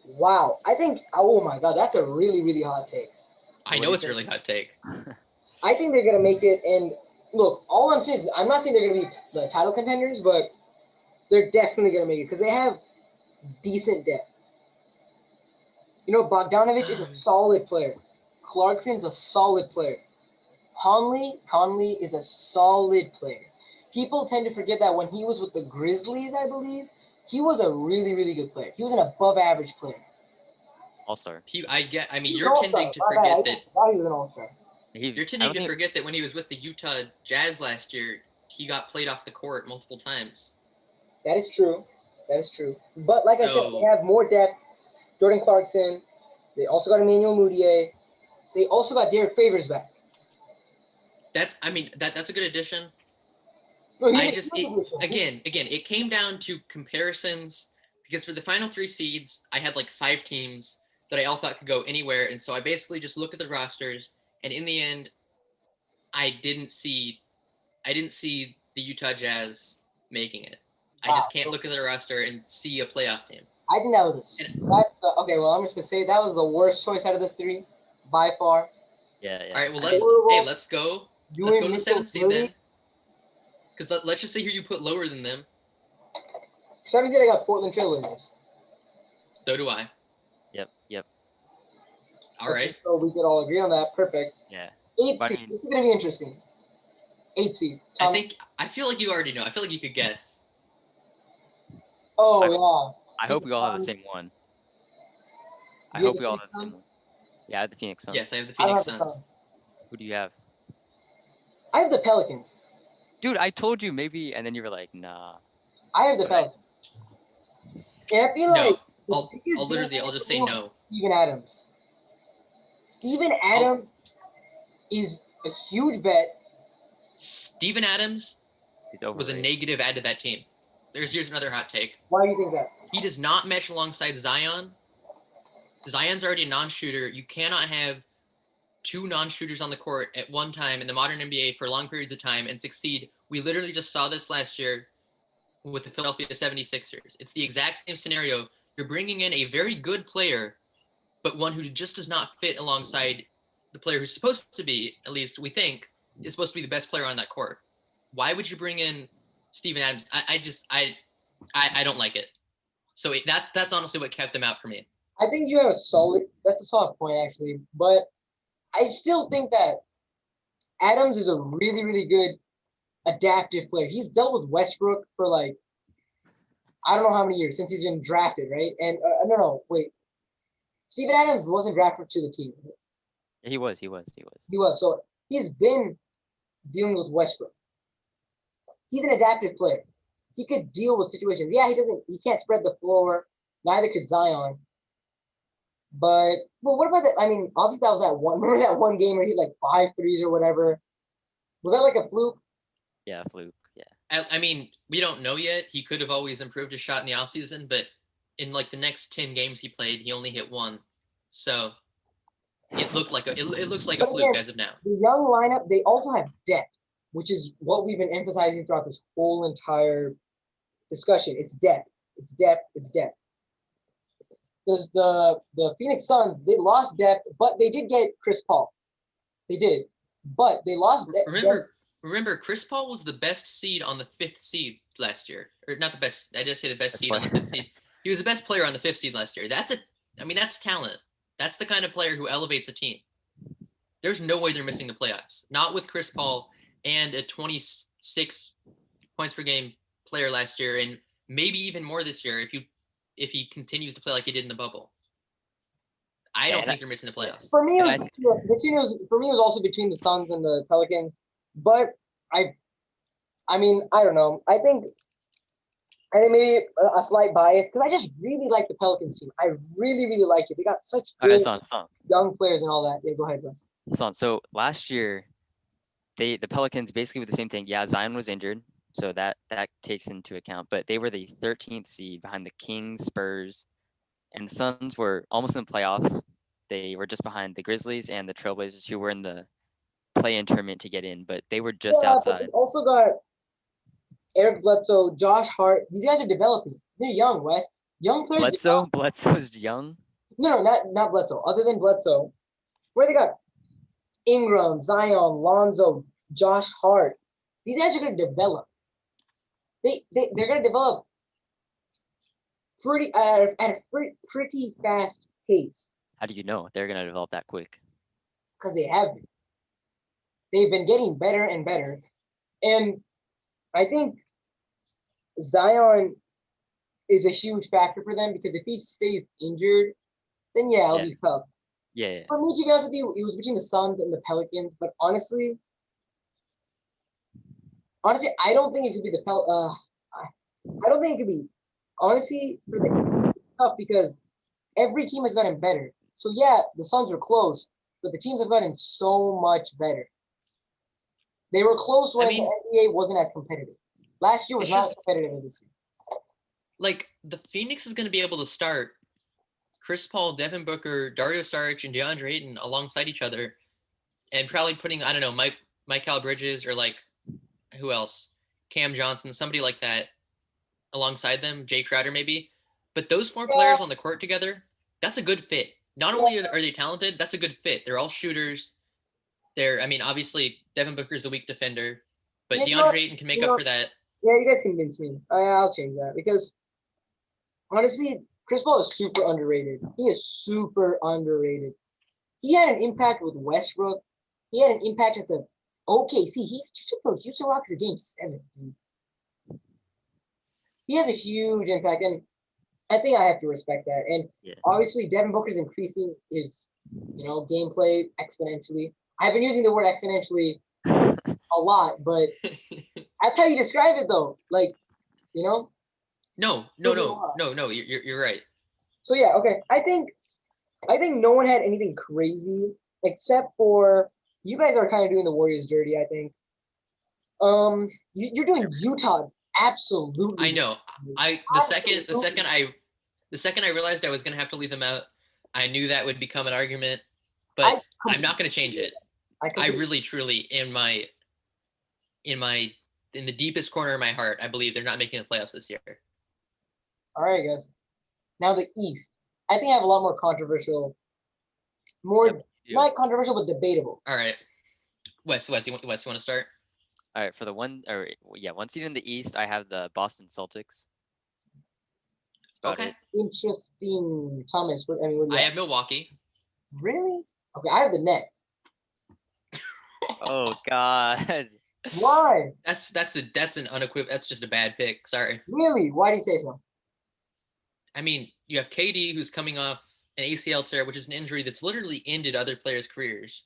wow, I think, oh my God, that's a really, really hot take.
I know it's a really hot take.
I think they're going to make it. And look, all I'm saying is, I'm not saying they're going to be the title contenders, but they're definitely going to make it because they have decent depth. You know, Bogdanovic is a solid player. Clarkson's a solid player. Conley is a solid player. People tend to forget that when he was with the Grizzlies, I believe, he was a really, really good player. He was an above-average player.
All-star.
I mean, you're tending to forget that.
He was an all-star.
You're tending to forget that when he was with the Utah Jazz last year, he got played off the court multiple times.
That is true. That is true. But like I said, they have more depth. Jordan Clarkson. They also got Emmanuel Mudiay. They also got Derek Favors back.
That's a good addition.
No,
again, it came down to comparisons because for the final 3 seeds, I had like 5 teams that I all thought could go anywhere, and so I basically just looked at the rosters, and in the end, I didn't see the Utah Jazz making it. I just can't look at the roster and see a playoff team.
I think that was okay. Well, I'm just gonna say that was the worst choice out of this 3, by far.
Yeah.
All right. Well, let's go. Let's go to the 7th seed then. Because let's just say who you put lower than them.
7th seed, I got Portland Trailblazers.
So do I.
Yep.
All right.
So we could all agree on that. Perfect.
Yeah.
8
But I
seed.
mean-
This is gonna be interesting. 8 seed. Tom-
I feel like you already know. I feel like you could guess.
Oh
I-
yeah.
I hope we all have the
Suns.
same one. I
You have
hope
the
we all
Phoenix
have the same
Suns?
one. Yeah, I have the Phoenix Suns.
Yes, I have the
I don't
Phoenix
have the
Suns.
Suns.
Who do you have?
I have the Pelicans.
Dude, I told you maybe, and then you were like, nah.
I have the
But I-
Pelicans. And I feel
No,
like the
I'll
biggest
literally I'll
difference
just say
is
no.
Steven Adams. Steven Adams is a huge vet.
Steven Adams
He's
was a
overrated.
negative add to that team. Here's another hot take.
Why do you think that?
He does not mesh alongside Zion. Zion's already a non-shooter. You cannot have two non-shooters on the court at one time in the modern NBA for long periods of time and succeed. We literally just saw this last year with the Philadelphia 76ers. It's the exact same scenario. You're bringing in a very good player, but one who just does not fit alongside the player who's supposed to be, at least we think, is supposed to be the best player on that court. Why would you bring in Steven Adams? I don't like it. So that's honestly what kept them out for me.
I think you have that's a solid point actually, but I still think that Adams is a really, really good adaptive player. He's dealt with Westbrook for like, I don't know how many years since he's been drafted, right? And no, wait. Steven Adams wasn't drafted to the team.
Yeah, he was.
He was. So he's been dealing with Westbrook. He's an adaptive player. He could deal with situations. Yeah, he can't spread the floor. Neither could Zion. But what about that? I mean, obviously that was that one. Remember that one game where he had like 5 threes or whatever? Was that like a fluke?
Yeah, fluke. Yeah.
I mean, we don't know yet. He could have always improved his shot in the offseason, but in like the next 10 games he played, he only hit one. So it looks like a
But
fluke
again,
as of now.
The young lineup, they also have depth, which is what we've been emphasizing throughout this whole entire discussion. It's depth. It's depth. It's depth. Because the Phoenix Suns, they lost depth, but they did get Chris Paul. They did. But they lost depth.
Remember, Chris Paul was the best seed on the 5th seed last year. Or not the best, I just say the best seed on the 5th seed. He was the best player on the 5th seed last year. That's talent. That's the kind of player who elevates a team. There's no way they're missing the playoffs. Not with Chris Paul and a 26 points per game player last year, and maybe even more this year if he continues to play like he did in the bubble. I don't think they're missing the playoffs.
For me, it was also between the Suns and the Pelicans. But I mean, I don't know. I think maybe a slight bias because I just really like the Pelicans team. I really, really like it. They got such good young players and all that. Yeah, go ahead, Russ.
So last year, the Pelicans basically were the same thing. Yeah, Zion was injured, so that takes into account. But they were the 13th seed behind the Kings, Spurs, and the Suns were almost in the playoffs. They were just behind the Grizzlies and the Trailblazers, who were in the play-in tournament to get in, but they were just outside.
Also got Eric Bledsoe, Josh Hart. These guys are developing. They're young, Wes. Young players.
Bledsoe's young.
No, not Bledsoe. Other than Bledsoe, where they got Ingram, Zion, Lonzo, Josh Hart. These guys are going to develop. They're going to develop at a pretty fast pace.
How do you know they're going to develop that quick?
Because they have been. They've been getting better and better. And I think Zion is a huge factor for them because if he stays injured, then it'll be tough.
Yeah.
For me, to be honest with you, it was between the Suns and the Pelicans. But honestly, I don't think it could be the I don't think it could be. Honestly, it's tough because every team has gotten better. So yeah, the Suns were close, but the teams have gotten so much better. They were close when the NBA wasn't as competitive. Last year was not as competitive as this year.
Like, the Phoenix is going to be able to start Chris Paul, Devin Booker, Dario Saric, and DeAndre Ayton alongside each other, and probably putting, I don't know, Mikal Bridges or like, who else? Cam Johnson, somebody like that alongside them, Jay Crowder maybe. But those 4 players on the court together, that's a good fit. Not only are they talented, that's a good fit. They're all shooters. Obviously, Devin Booker's a weak defender, but DeAndre Ayton can make up for that.
Yeah, you guys convinced me. I'll change that because, honestly, Chris Paul is super underrated. He is super underrated. he had an impact with Westbrook. He had an impact at the OKC. He took those Houston Rockets to Game 7. Dude. He has a huge impact, and I think I have to respect that. And
Yeah.
obviously, Devin Booker's increasing his, gameplay exponentially. I've been using the word exponentially a lot, but that's how you describe it, though. Like,
No. You're right.
So yeah, okay. I think no one had anything crazy except for you guys are kind of doing the Warriors dirty. I think. You're doing Utah absolutely.
I know. The second I realized I was gonna have to leave them out, I knew that would become an argument, but I'm not gonna change it. I really, truly, in the deepest corner of my heart, I believe they're not making the playoffs this year.
All right, guys. Now the East. I think I have a lot more controversial, not controversial, but debatable.
All right, Wes, you want to start?
All right, for the one seed in the East, I have the Boston Celtics. That's about it.
Interesting, Thomas.
I have Milwaukee.
Really? Okay, I have the Nets.
Oh God.
Why?
That's an unequivocal. That's just a bad pick. Sorry.
Really? Why do you say so?
I mean, you have KD who's coming off an ACL tear, which is an injury that's literally ended other players' careers.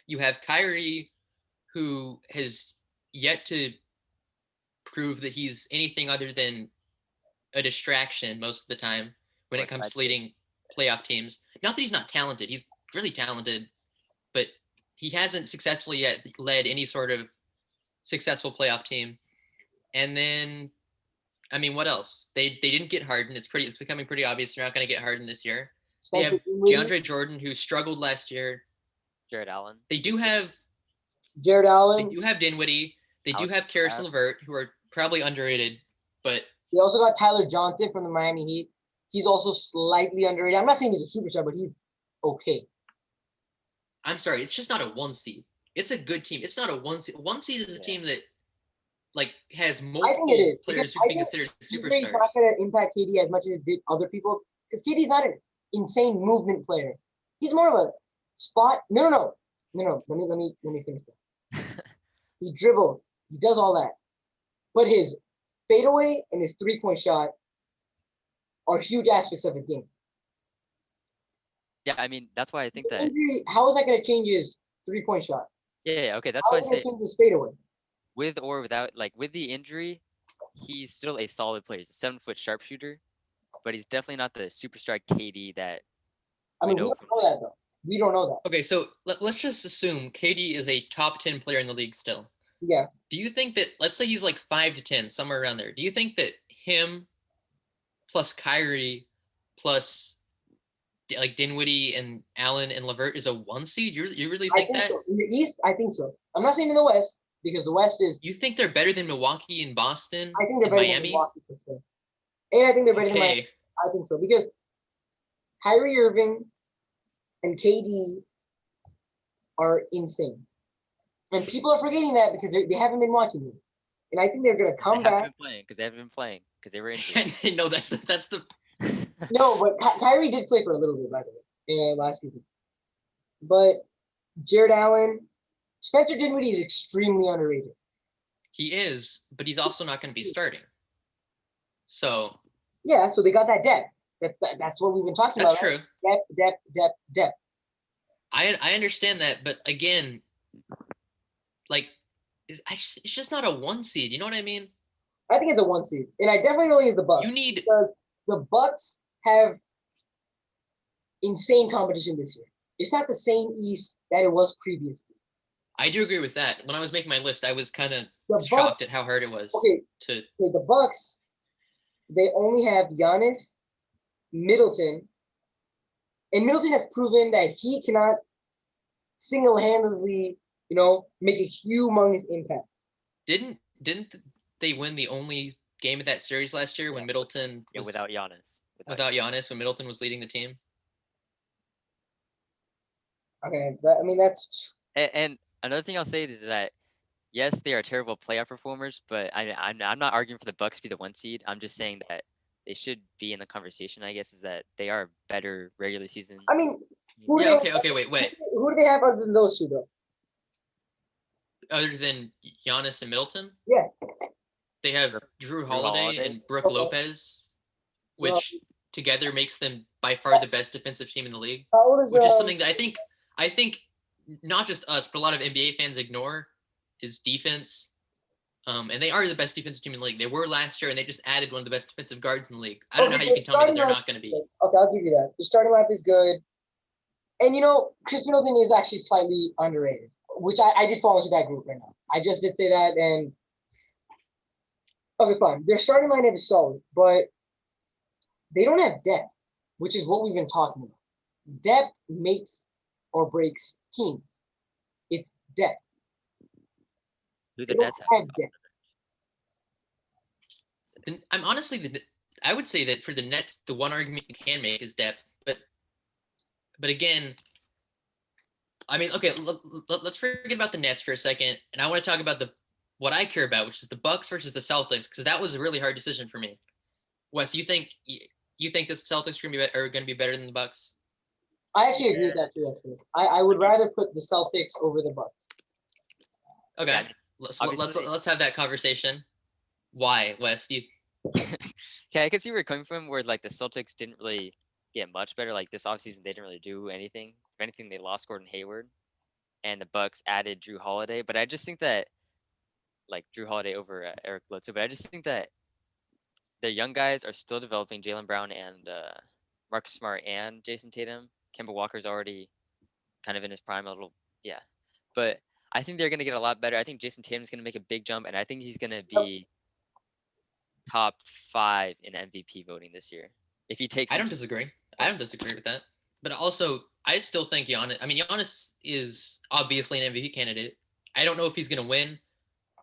You have Kyrie, who has yet to prove that he's anything other than a distraction most of the time when it comes to leading playoff teams. Not that he's not talented. He's really talented, but he hasn't successfully yet led any sort of successful playoff team. And then, I mean, what else? They didn't get Harden. It's becoming pretty obvious they're not going to get Harden this year. They have DeAndre Jordan, who struggled last year.
Jared Allen.
They do have
Jared Allen.
They do have Dinwiddie. They do have Karis LeVert, who are probably underrated, but
they also got Tyler Johnson from the Miami Heat. He's also slightly underrated. I'm not saying he's a superstar, but he's okay.
I'm sorry, it's just not a 1 seed. It's a good team. It's not a 1 seed. 1 seed is a team that has multiple players who can be considered superstars.
He's not going to impact KD as much as it did other people because KD's not an insane movement player. He's more of a spot. No. Let me finish that. He dribbles. He does all that, but his fadeaway and his 3-point shot are huge aspects of his game.
Yeah, I mean that's why I think that.
Injury, how is that going to change his 3-point shot?
Yeah, okay, that's why I say.
Change his fadeaway?
With or without, with the injury, he's still a solid player. He's a 7-foot sharpshooter, but he's definitely not the superstar KD that.
I mean, we don't know that though. We don't know that.
Okay, so let's just assume KD is a top 10 player in the league still.
Yeah.
Do you think that, let's say he's like 5 to 10, somewhere around there. Do you think that him plus Kyrie plus Dinwiddie and Allen and LeVert is a 1 seed? You really think that?
So. In the East, I think so. I'm not saying in the West because the West is.
You think they're better than Milwaukee and Boston?
I think they're better
Miami?
than Milwaukee for sure. And I think they're better than Miami. I think so because Kyrie Irving and KD are insane. And people are forgetting that because they haven't been watching them. And I think they're going to come back.
They haven't been playing because they were injured.
No, that's the.
No, but Kyrie did play for a little bit, by the way, last season. But Jared Allen, Spencer Dinwiddie is extremely underrated.
He is, but he's also not going to be starting. So.
Yeah, so they got that depth. That's what we've been talking about.
That's true.
Right? Depth.
I understand that, but again, it's just not a 1 seed. You know what I mean?
I think it's a 1 seed, and I definitely don't think it's the Bucks. Because the Bucks have insane competition this year. It's not the same East that it was previously.
I do agree with that. When I was making my list, I was kind of shocked at how hard it was.
The Bucks, they only have Giannis, Middleton, and Middleton has proven that he cannot single-handedly, make a humongous impact.
Didn't they win the only game of that series last year when Middleton was
without Giannis?
Without Giannis, when Middleton was leading the team.
Okay, that's.
And another thing I'll say is that yes, they are terrible playoff performers, but I'm not arguing for the Bucks to be the 1 seed. I'm just saying that they should be in the conversation. I guess is that they are better regular season.
I mean, Who do
Yeah.
they
Okay. Wait.
Who do they have other than those two though?
Other than Giannis and Middleton,
Yeah.
they have Drew Holiday
Holiday.
and Brooke
Okay.
Lopez,
So-
which together makes them by far the best defensive team in the league.
How old is
Which is something that I think not just us, but a lot of NBA fans ignore is defense. And they are the best defensive team in the league. They were last year, and they just added one of the best defensive guards in the league. I don't know how you can tell me that they're not going to be.
Okay, I'll give you that. The starting lineup is good. And Chris Middleton is actually slightly underrated, which I did fall into that group right now. I just did say that, and okay, fine. Their starting lineup is solid, but they don't have depth, which is what we've been talking about. Depth makes or breaks teams. It's depth.
Who
They
the
don't
Nets
have depth.
And I'm honestly, I would say that for the Nets, the one argument you can make is depth. But again, I mean, okay, let's forget about the Nets for a second, and I want to talk about what I care about, which is the Bucks versus the Celtics, because that was a really hard decision for me. Wes, you think the Celtics are going to be better than the Bucks?
I actually agree with that too. Actually, I would rather put the Celtics over the Bucks.
Okay,
Yeah,
let's have that conversation. Why, Wes?
Okay, I can see where you're coming from, where like the Celtics didn't really get much better. Like this offseason, they didn't really do anything. If anything, they lost Gordon Hayward, and the Bucks added Drew Holiday. But I just think that, like Drew Holiday over Eric Bledsoe. But I just think that their young guys are still developing. Jaylen Brown and Marcus Smart and Jason Tatum. Kemba Walker's already kind of in his prime a little, yeah. But I think they're gonna get a lot better. I think Jason Tatum's gonna make a big jump, and I think he's gonna be top 5 in MVP voting this year. If he takes,
I don't disagree. I don't disagree with that. But also, I still think Giannis. I mean, Giannis is obviously an MVP candidate. I don't know if he's going to win,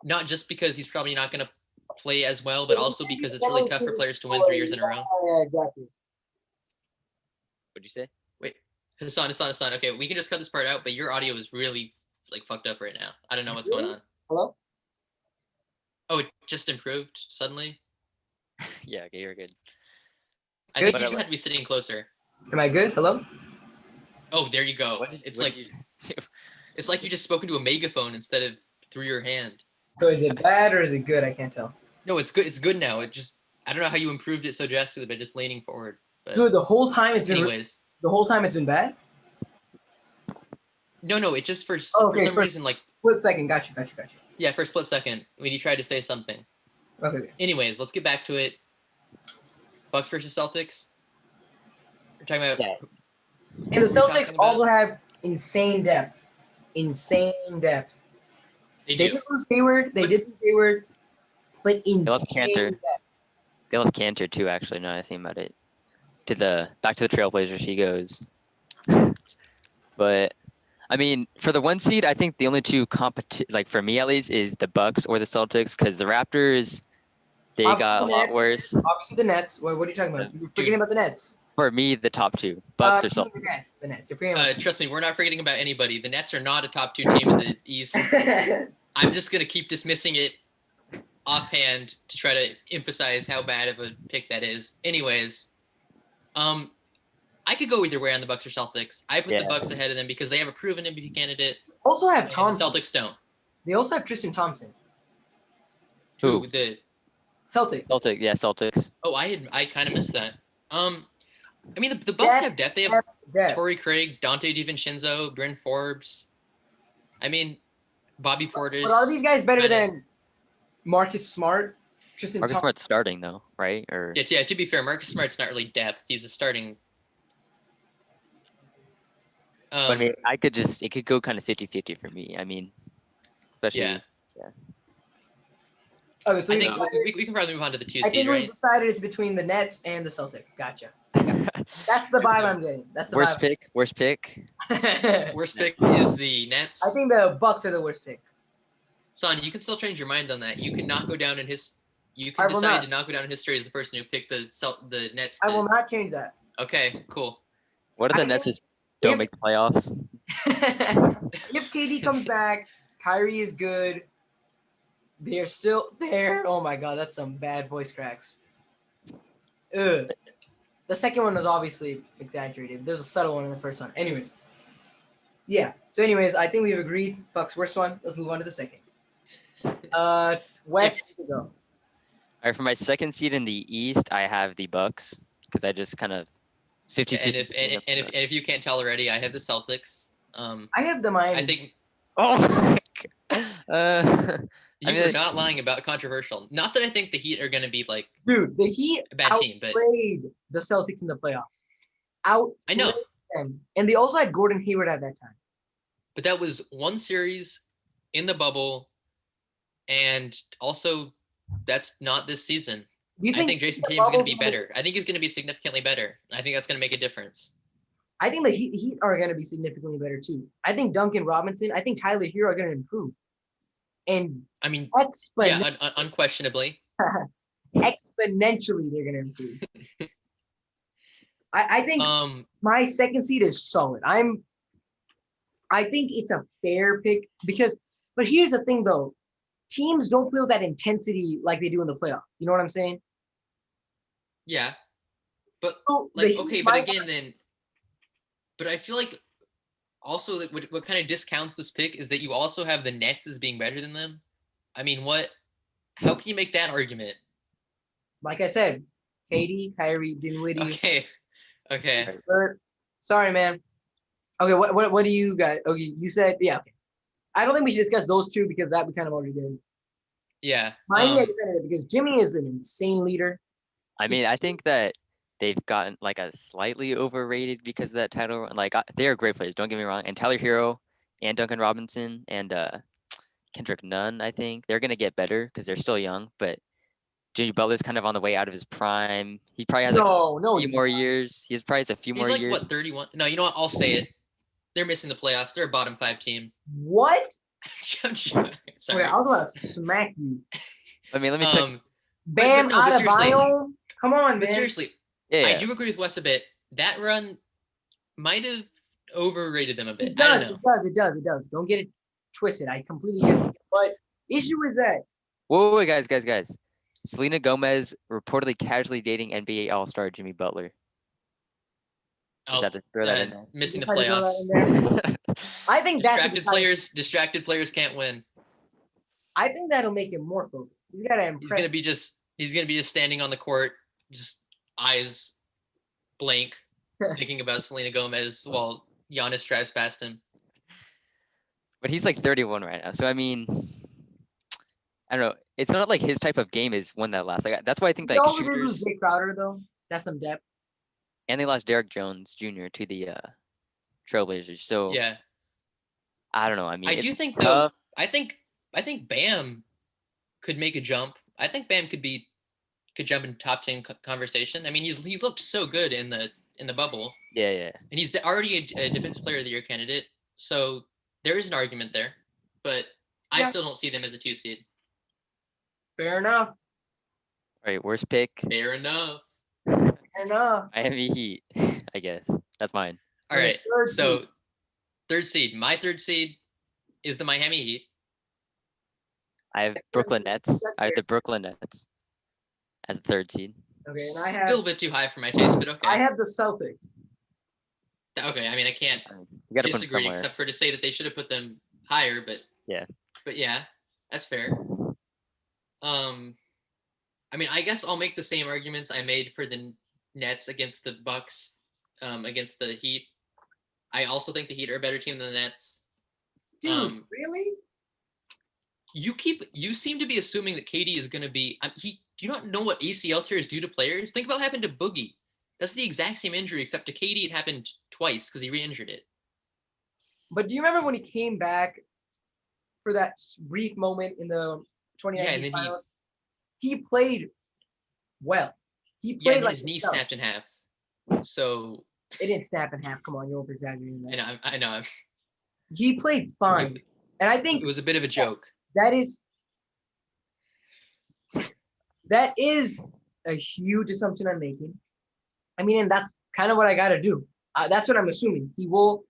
not just because he's probably not going to play as well, but also because it's really tough for players to win 3 years in a row.
Yeah, exactly.
What'd you say?
Wait, Hassan. Okay, we can just cut this part out, but your audio is really like fucked up right now. I don't know what's going on.
Hello?
Oh, it just improved suddenly.
Yeah, okay, you're good.
I think
But
you just had to be sitting closer.
Am I good? Hello?
Oh, there you go. It's
what
like
did you just do?
it's like you just spoke into a megaphone instead of through your hand.
So is it bad or is it good? I can't tell.
No, it's good. It's good now. It just I don't know how you improved it so drastically by just leaning forward. But
So the whole time it's been bad?
No, it just for
Oh, okay,
some reason like
split second. Got you.
yeah, for a split second when you tried to say something.
Okay.
Anyways, let's get back to it. Bucks versus Celtics. We're talking about
Yeah.
And the
What are we
Celtics
talking about?
also have insane depth.
They
They
do.
did lose Hayward. But insane
lost Cantor.
depth.
They lost Cantor too, actually. Now that I think about it, back to the Trailblazers he goes. But I mean, for the 1 seed, I think the only two like for me at least, is the Bucks or the Celtics, because the Raptors, they
Obviously
got a
the
lot
Nets.
worse.
Obviously the Nets. What are you talking about? You're forgetting about the Nets.
For me, the top 2, Bucks or
The
Celtics.
Nets. The Nets. You're forgetting about
Trust me, we're not forgetting about anybody. The Nets are not a top 2 team in the East. I'm just gonna keep dismissing it offhand to try to emphasize how bad of a pick that is. Anyways, I could go either way on the Bucks or Celtics. I put the
Yeah.
Bucks ahead of them because they have a proven MVP candidate.
Also have
And the
Thompson.
Celtics don't.
They also have Tristan Thompson.
Who?
The
Celtics.
Celtics.
oh, I kind of missed that. I mean the Bucks have depth. They have
Depth.
Torrey Craig, Dante DiVincenzo, Bryn Forbes. I mean, Bobby Portis.
But are these guys better
kinda-
than Marcus Smart? Tristan
Marcus
Thompson.
Smart's starting though, right? Or
Yeah, to be fair, Marcus Smart's not really depth. He's a starting.
but I mean, it could go kind of 50-50 for me. I mean, especially.
Yeah.
Okay,
I think we can probably move on to the 2
I
seed,
think we
right?
decided it's between the Nets and the Celtics. Gotcha. That's the vibe I'm getting. That's the
Worst
vibe.
pick.
Worst pick is the Nets.
I think the Bucks are the worst pick.
Son, you can still change your mind on that. You can not go down in his. You
I
can
will
decide
not.
to not go down in history as the person who picked the Nets.
I will not change that.
Okay, cool.
What if
I
the Nets
think
just don't
if-
make the playoffs?
If KD comes back, Kyrie is good. They're still there. Oh my god, that's some bad voice cracks. Ugh. The second one was obviously exaggerated. There's a subtle one in the first one. Anyways. Yeah. So anyways, I think we've agreed. Bucks worst one. Let's move on to the second. West to go.
All right, for my second seed in the East, I have the Bucks because I just kind of 50
And if you can't tell already, I have the Celtics.
I have the Miami.
I think
Oh my God.
you were not lying about controversial. Not that I think the Heat are going to be like
Dude, the Heat
a bad team, but
outplayed the Celtics in the playoffs.
I know.
Them. And they also had Gordon Hayward at that time.
But that was one series in the bubble, and also that's not this season.
Do you
I think Jason Tatum's going to be better. I think he's going to be significantly better. I think that's going to make a difference.
I think the Heat are going to be significantly better too. I think Duncan Robinson, I think Tyler Hero are going to improve. And
I mean, unquestionably.
Exponentially, they're going to improve. I think my second seed is solid. I think it's a fair pick but here's the thing though. Teams don't feel that intensity like they do in the playoffs. You know what I'm saying?
Yeah. But
so
but again, but I feel like also what kind of discounts this pick is that you also have the Nets as being better than them. I mean, how can you make that argument?
Like I said, KD, Kyrie, Dinwiddie.
Okay.
Sorry, man. Okay, what do you guys? Okay, you said yeah. Okay. I don't think we should discuss those two because that we kind of already did.
Yeah.
Miami are definitive because Jimmy is an insane leader.
I mean, I think that they've gotten like a slightly overrated because of that title. Like they're great players. Don't get me wrong. And Tyler Hero and Duncan Robinson and Kendrick Nunn, I think they're gonna get better because they're still young. But Jimmy Butler's kind of on the way out of his prime. He probably has a few more years. He's probably has a few more years.
He's like what 31? No, you know what? I'll say it. They're missing the playoffs. They're a bottom 5 team.
What?
Sorry.
Okay, I was about to smack you.
Let me check.
Bam Adebayo. Come on, man.
But seriously,
yeah.
I do agree with Wes a bit. That run might have overrated them a bit.
It does.
I don't know.
It does. Don't get it twisted. I completely get it. But issue is that.
Whoa, guys. Selena Gomez reportedly casually dating NBA All-Star Jimmy Butler. Just had to throw that in there.
Missing the playoffs.
I think
distracted players can't win.
I think that'll make him more focused. He's got to impress.
He's gonna be just standing on the court, just eyes blank, thinking about Selena Gomez while Giannis drives past him.
But he's like 31 right now, so I mean, I don't know. It's not like his type of game is one that lasts. Like that's why I think like
all they did was Jay Crowder though. That's some depth.
And they lost Derrick Jones Jr. to the Trailblazers. So
yeah,
I don't know. I mean,
I do think though. I think Bam could make a jump. I think Bam could jump in top 10 conversation. I mean, he looked so good in the bubble.
Yeah.
And he's already a defensive player of the year candidate. So there is an argument there, but I still don't see them as a 2 seed.
Fair enough.
All right, worst pick.
Fair enough.
Miami Heat, I guess. That's mine.
All right. So third seed. My third seed is the Miami Heat.
I have Brooklyn Nets. I have the Brooklyn Nets as the third seed.
Okay, and I have
still a bit too high for my taste, but okay.
I have the Celtics.
Okay, I mean I can't
disagree
except for to say that they should have put them higher, but yeah, that's fair. I mean, I guess I'll make the same arguments I made for the Nets against the Bucks, against the Heat. I also think the Heat are a better team than the Nets.
Dude, really?
You seem to be assuming that KD is going to be. Do you not know what ACL tears do to players? Think about what happened to Boogie. That's the exact same injury, except to KD it happened twice because he re-injured it.
But do you remember when he came back for that brief moment in the 2019 finals? He played well. He played like
his knee snapped in half. So
it didn't snap in half. Come on, you're over exaggerating that.
I know.
He played fine, and I think
it was a bit of a joke.
That is a huge assumption I'm making. I mean, and that's kind of what I got to do. That's what I'm assuming. He will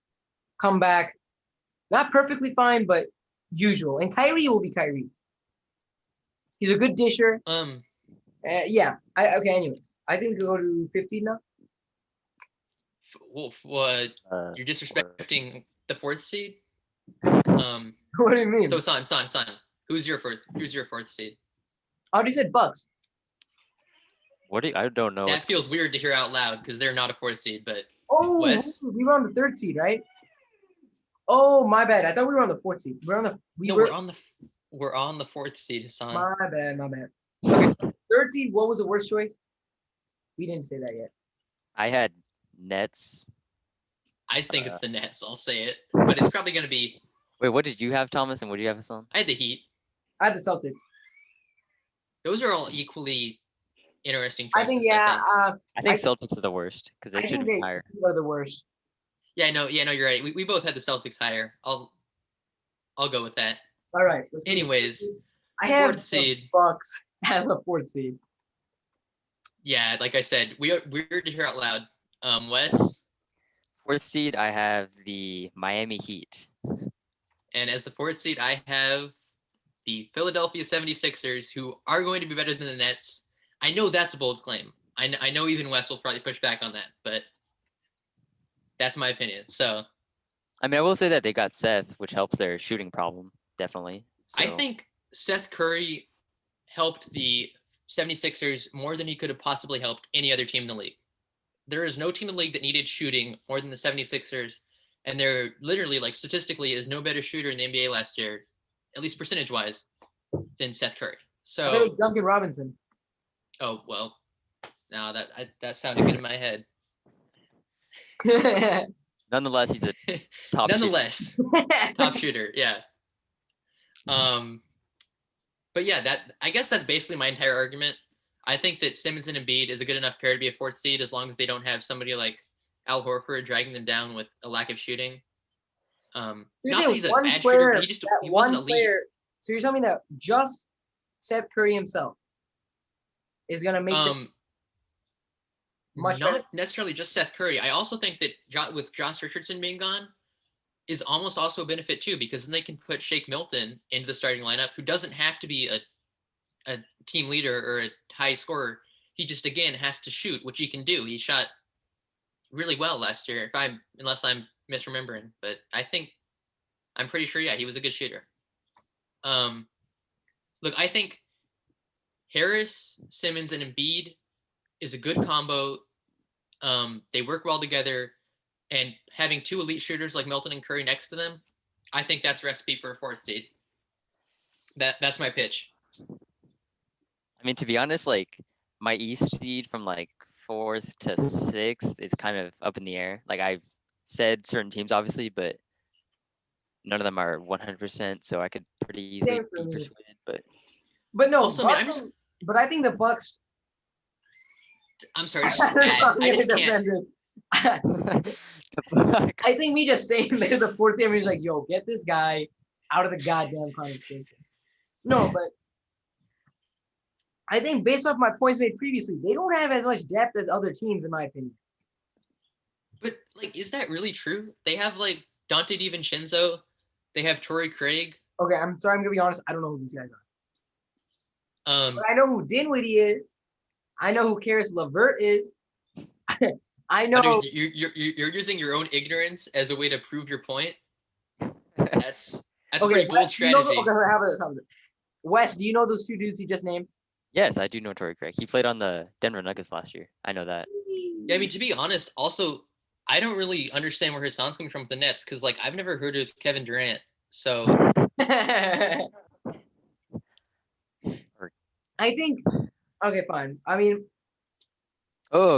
come back, not perfectly fine, but usual. And Kyrie will be Kyrie. He's a good disher. Okay. Anyways, I think we can go to 15 now.
What?
Uh,
You're
four.
disrespecting the fourth seed.
What do you mean?
So son. Who's your fourth seed?
I already said Bucks.
I don't know.
That feels weird to hear out loud because they're not a fourth seed, but
Oh,
Wes?
we were on the third seed, right? Oh, my bad. I thought we were on the fourth seed. We're
on the fourth seed, Hassan.
My bad. Okay, third seed. What was the worst choice? We didn't say that yet.
I had Nets.
I think it's the Nets. I'll say it, but it's probably going to be.
Wait, what did you have, Thomas? And what did you have, Hassan?
I had the Heat.
I had the Celtics.
Those are all equally interesting choices.
I think
I think Celtics are the worst because they should be higher.
Are the worst.
Yeah, no, you're right. We both had the Celtics higher. I'll go with that.
All right.
Anyways,
I have
fourth seed.
Bucks as a fourth seed.
Yeah, like I said, weird to hear out loud. Wes?
Fourth seed, I have the Miami Heat.
And as the fourth seed, I have the Philadelphia 76ers, who are going to be better than the Nets. I know that's a bold claim. I know even Wes will probably push back on that, but that's my opinion. So,
I mean, I will say that they got Seth, which helps their shooting problem, definitely. So.
I think Seth Curry helped the 76ers more than he could have possibly helped any other team in the league. There is no team in the league that needed shooting more than the 76ers, and they're literally, like, statistically is no better shooter in the NBA last year, at least percentage-wise, than Seth Curry. So
I thought it was Duncan Robinson.
Oh, well, no, that sounded good in my head.
Nonetheless, he's a top
Nonetheless, top shooter, yeah. But yeah, I guess that's basically my entire argument. I think that Simmons and Embiid is a good enough pair to be a fourth seed as long as they don't have somebody like Al Horford dragging them down with a lack of shooting. Not that he's a bad shooter, but he wasn't elite.
So you're telling me that just Seth Curry himself is gonna make much
not
better?
necessarily just Seth Curry. I also think that with Josh Richardson being gone is almost also a benefit too, because then they can put Shake Milton into the starting lineup, who doesn't have to be a team leader or a high scorer. He just, again, has to shoot, which he can do. He shot really well last year, unless I'm misremembering, but I'm pretty sure, yeah, he was a good shooter. Look, I think Harris, Simmons, and Embiid is a good combo. They work well together, and having two elite shooters like Milton and Curry next to them, I think that's a recipe for a fourth seed. That's my pitch.
I mean, to be honest, like my East seed from like 4th to 6th is kind of up in the air. Like I've said certain teams, obviously, but none of them are 100%. So I could pretty easily be persuaded.
But no,
also,
Bucks, but I think the Bucks.
I'm sorry, it's just bad. I just can't.
I think me just saying they're the fourth team is like, yo, get this guy out of the goddamn conversation. No, but I think based off my points made previously, they don't have as much depth as other teams, in my opinion.
But like, is that really true? They have like Dante DiVincenzo, they have Torrey Craig.
Okay, I'm sorry, I'm gonna be honest. I don't know who these guys
are.
But I know who Dinwiddie is. I know who Karis LeVert is. I know
you're using your own ignorance as a way to prove your point. That's okay, a pretty bold strategy.
How about this? Wes, do you know those two dudes you just named?
Yes, I do know Torrey Craig. He played on the Denver Nuggets last year. I know that.
Yeah, I mean, to be honest, also, I don't really understand where his son's coming from with the Nets because, like, I've never heard of Kevin Durant. So
I think, okay, fine. I mean,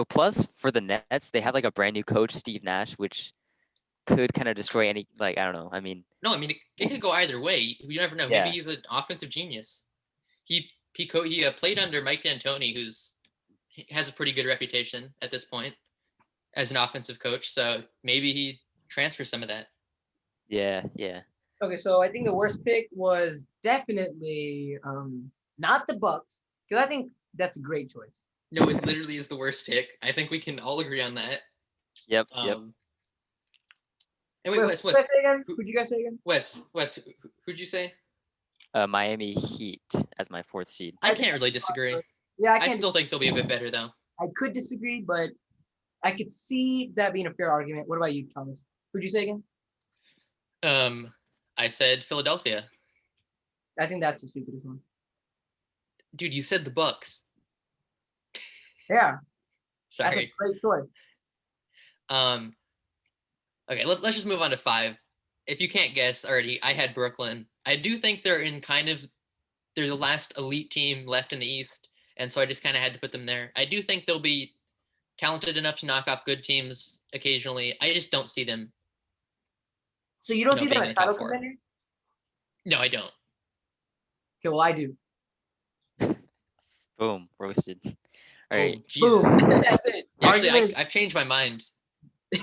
plus for the Nets, they have like a brand new coach, Steve Nash, which could kind of destroy any, like, I don't know. I mean,
no, I mean, it could go either way. You never know.
Yeah.
Maybe he's an offensive genius. He played under Mike D'Antoni, has a pretty good reputation at this point as an offensive coach. So maybe he transfers some of that.
Yeah.
Okay, so I think the worst pick was definitely not the Bucks, because I think that's a great choice.
No, it literally is the worst pick. I think we can all agree on that.
Yep.
And wait, Wes.
Who'd you guys say again?
Wes, who'd you say?
Miami Heat as my fourth seed.
I can't really disagree.
Yeah,
I still think they'll be a bit better though.
I could disagree, but I could see that being a fair argument. What about you, Thomas? Who'd you say again?
I said Philadelphia.
I think that's the stupidest one.
Dude, you said the Bucks.
Yeah, that's a
Sorry.
great choice.
Okay, let's just move on to 5. If you can't guess already, I had Brooklyn. I do think they're the last elite team left in the East, and so I just kind of had to put them there. I do think they'll be talented enough to knock off good teams occasionally. I just don't see them.
So you don't see them
being
as
in the top
title
4.
contender?
No, I don't.
Okay, well I do.
Boom, roasted. All
Oh,
right.
Jesus.
Boom. That's it.
Actually,
Argument-
I've changed my mind.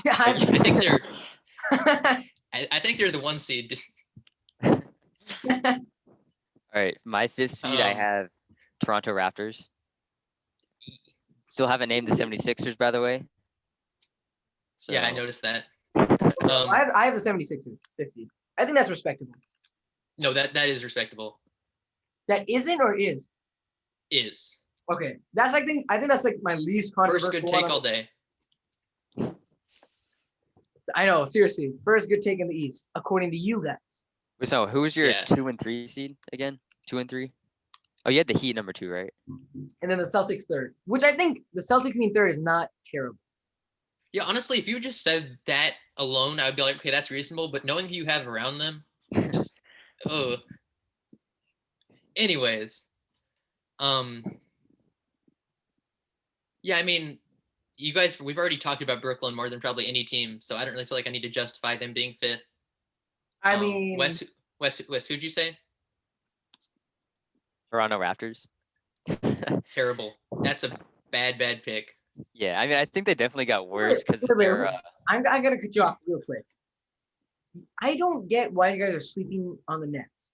I
I think they're. I think they're the 1 seed. Just
All right. My 5th seed, I
Um,
have Toronto Raptors. Still haven't named the 76ers, by the way. So,
yeah, I noticed that.
I have the 76ers, 5th seed. I think that's respectable.
No, that is respectable.
That isn't or is?
Is
Okay, that's I think that's like my least controversial
first good
one
take
on
all day.
I know, seriously. First good take in the East, according to you guys.
wait, so who was your
Yeah.
2 and 3 seed again? 2 and 3? Oh, you had the Heat number 2, right?
And then the Celtics third, which I think the Celtics being third is not terrible.
Yeah, honestly, if you just said that alone, I would be like, okay, that's reasonable. But knowing who you have around them, just oh. Anyways, yeah, I mean, you guys, we've already talked about Brooklyn more than probably any team, so I don't really feel like I need to justify them being 5th.
I mean,
Wes, who'd you say?
Toronto Raptors.
Terrible. That's a bad pick.
Yeah, I mean, I think they definitely got worse because
wait, wait,
they're.
wait. I'm gonna cut you off real quick. I don't get why you guys are sleeping on the Nets.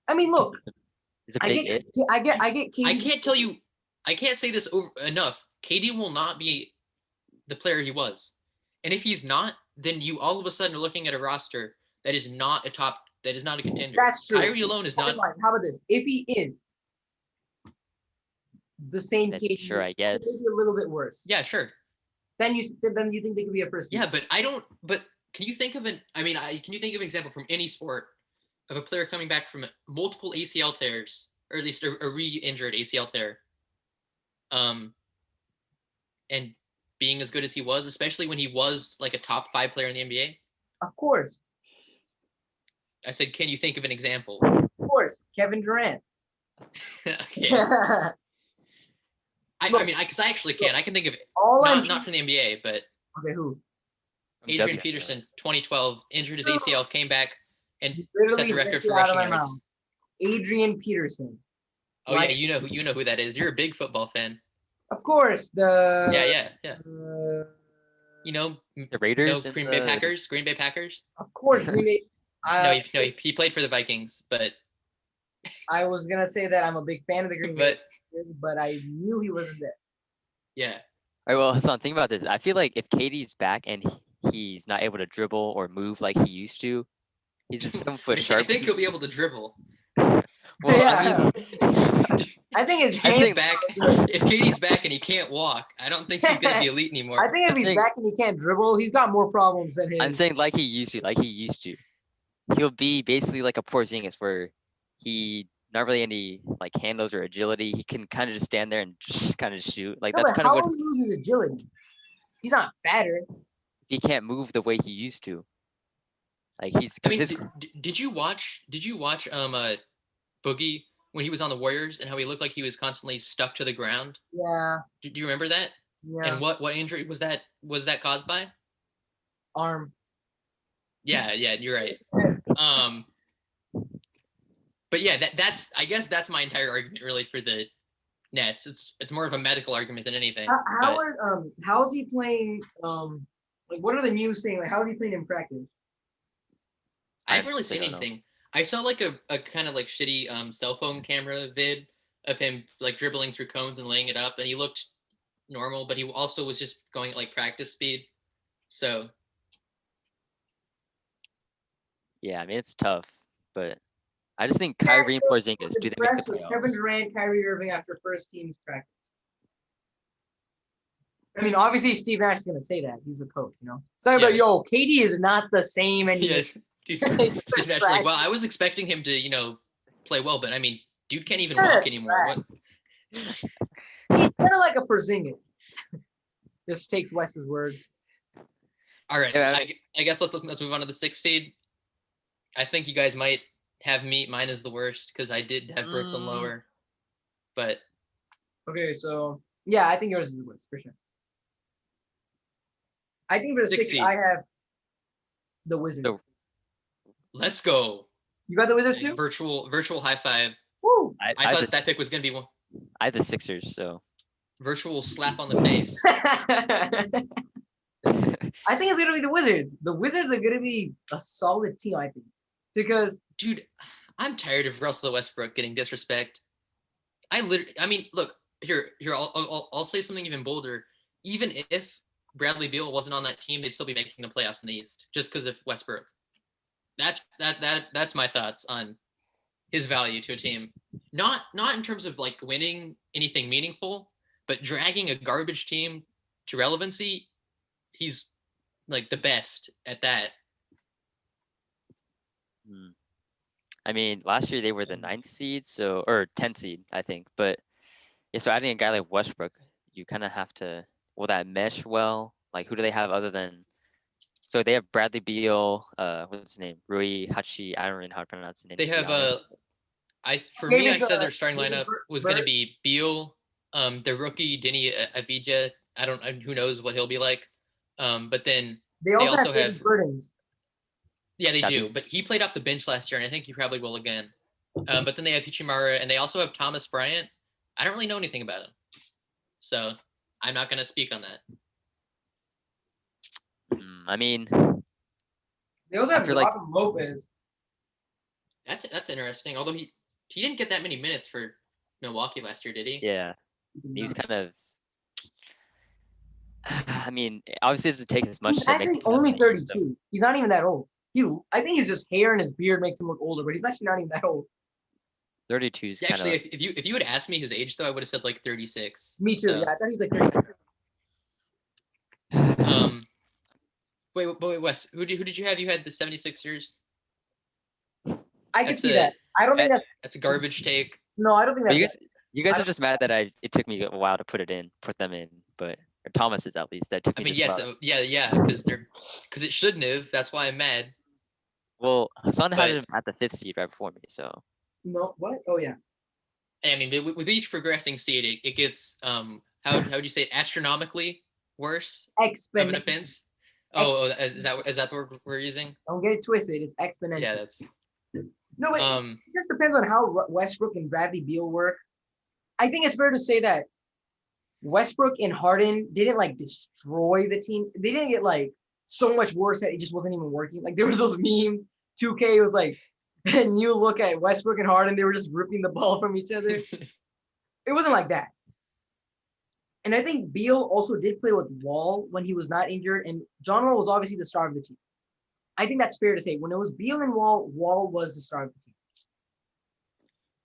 I mean, look,
It's a
I
big
get,
it.
I get,
I can't tell you. I can't say this over enough. KD will not be the player he was, and if he's not, then you all of a sudden are looking at a roster that is not a contender.
That's true.
Kyrie alone is not.
Fine. How about this? If he is the same
Then
KD,
sure, I guess.
maybe a little bit worse.
Yeah, sure.
Then you think they could be a first?
Yeah, but I don't. But can you think of an? I mean, can you think of an example from any sport of a player coming back from multiple ACL tears, or at least a re-injured ACL tear, and being as good as he was, especially when he was like a top 5 player in the NBA?
Of course,
I said, can you think of an example?
of course, Kevin Durant.
Yeah. I
Look,
mean, because I actually can. I can think of
All I'm
not from the NBA, but
okay. Who?
Adrian
WNBA.
Peterson, 2012, injured his
No.
ACL, came back and
You
set
literally
the record
ripped
for
it out of
rushing
my
yards.
mouth. Adrian Peterson.
Oh
Like-
yeah, you know who that is. You're a big football fan.
Of course, the
Yeah.
uh,
You know,
The Raiders. and
Green Bay
the-
Packers. Green Bay Packers.
of course we made.
He played for the Vikings, but
I was gonna say that I'm a big fan of the Green Bay
but
Packers, but I knew he wasn't there.
yeah.
All right, well, Hassan, think about this. I feel like if KD's back and he's not able to dribble or move like he used to, he's a 7 foot
I
sharp.
think he'll be able to dribble.
Well,
Yeah.
I mean,
I think his
If
I
hands.
he's
think-
back, if KD's back and he can't walk, I don't think he's gonna be elite anymore.
I think if
I
he's
think-
back and he can't dribble, he's got more problems than him.
I'm saying like he used to. He'll be basically like a Porzingis where he not really any like handles or agility. He can kind of just stand there and just kind of shoot. Like
No,
that's
but
kind
how
of what
will he lose his agility? He's not fatter.
he can't move the way he used to. Like he's
I mean,
his,
did you watch Boogie when he was on the Warriors and how he looked like he was constantly stuck to the ground?
Yeah,
Do you remember that?
yeah.
And what injury was that? Was that caused by?
Arm.
Yeah, you're right. But yeah, that's I guess that's my entire argument really for the Nets. It's more of a medical argument than anything.
How
but-
are how is he playing? Like what are the news saying? Like how is he playing in practice?
I haven't
I
really seen
don't know.
anything. I saw like a kind of like shitty cell phone camera vid of him like dribbling through cones and laying it up, and he looked normal, but he also was just going at like practice speed. So
yeah, I mean it's tough, but I just think
Yeah,
Kyrie and
so
Porzingis do they make
Impressed
the
with
playoffs?
Kevin Durant, Kyrie Irving after first team's practice. I mean, obviously Steve Nash is gonna say that. He's the coach, you know. It's not about
Yeah.
yo, KD is not the same anymore.
Yes. Dude, Steve Nash is like, well, I was expecting him to, play well, but I mean, dude can't even walk anymore. What?
He's kind of like a Porzingis. Just takes Wes's words.
All right.
Yeah.
I guess let's move on to the 6th seed. I think you guys might have mine is the worst because I did have Brooklyn lower. But
Okay, so yeah, I think yours is the worst for sure. I think for the 6th, I have the Wizards.
So-
let's go.
You got the Wizards too?
Virtual high five.
Woo!
I thought that pick was gonna be one.
I have the Sixers, so
Virtual slap on the face.
I think it's gonna be the Wizards. The Wizards are gonna be a solid team, I think, because
dude, I'm tired of Russell Westbrook getting disrespect. I mean, look here. I'll say something even bolder. Even if Bradley Beal wasn't on that team, they'd still be making the playoffs in the East just because of Westbrook. That's my thoughts on his value to a team. Not in terms of like winning anything meaningful, but dragging a garbage team to relevancy. He's like the best at that.
I mean, last year they were the 9th seed, or 10th seed, I think. But yeah, so adding a guy like Westbrook, you kind of have to. Will that mesh well? Like, who do they have other than? So they have Bradley Beal. What's his name? Rui Hachi. I don't really know how to pronounce his name.
They
to be
have
honest.
I
Maybe
said their starting
maybe
lineup was
Bird?
going to be Beal, the rookie Denny Avdija. I don't who knows what he'll be like. But then
they also
also
have
have-
Burdens.
yeah, they
Copy.
do. But he played off the bench last year, and I think he probably will again. But then they have Hichimara, and they also have Thomas Bryant. I don't really know anything about him, so I'm not going to speak on that.
I mean,
They also have
After, like-
Robin Lopez.
That's interesting. Although he didn't get that many minutes for Milwaukee last year, did he?
yeah, he's kind of. I mean, obviously it doesn't take as much.
He's
to make
actually
the playoffs
only
anymore, so
32. He's not even that old. I think his just hair and his beard makes him look older, but he's actually not even that old.
32 is
Yeah,
kind of.
actually, if you had asked me his age, though, I would have said like 36.
Me too.
So,
Yeah, I thought he was like 32.
Wait, Wes, who did you have? You had the 76ers.
I can
That's
see
a-
that. I don't think
That's a garbage take.
No, I don't think
But
that's.
you guys
I
are just mad that it took me a while to put them in, but or Thomas is at least that took
I
me.
mean,
this
yes,
while.
yeah, because it shouldn't have. That's why I'm mad.
Well, Hassan had
but-
him at the 5th seed right before me, so
No, what? Oh yeah.
I mean, with each progressing seed, it gets how would you say it? Astronomically worse of an
Exponential.
offense. Oh, is that the word we're using?
Don't get it twisted. It's exponential.
Yeah, that's
No, but it just depends on how Westbrook and Bradley Beal work. I think it's fair to say that Westbrook and Harden didn't like destroy the team. They didn't get like so much worse that it just wasn't even working. Like there was those memes. 2K was like a new look at Westbrook and Harden. They were just ripping the ball from each other. It wasn't like that. And I think Beal also did play with Wall when he was not injured, and John Wall was obviously the star of the team. I think that's fair to say. When it was Beal and Wall, Wall was the star of the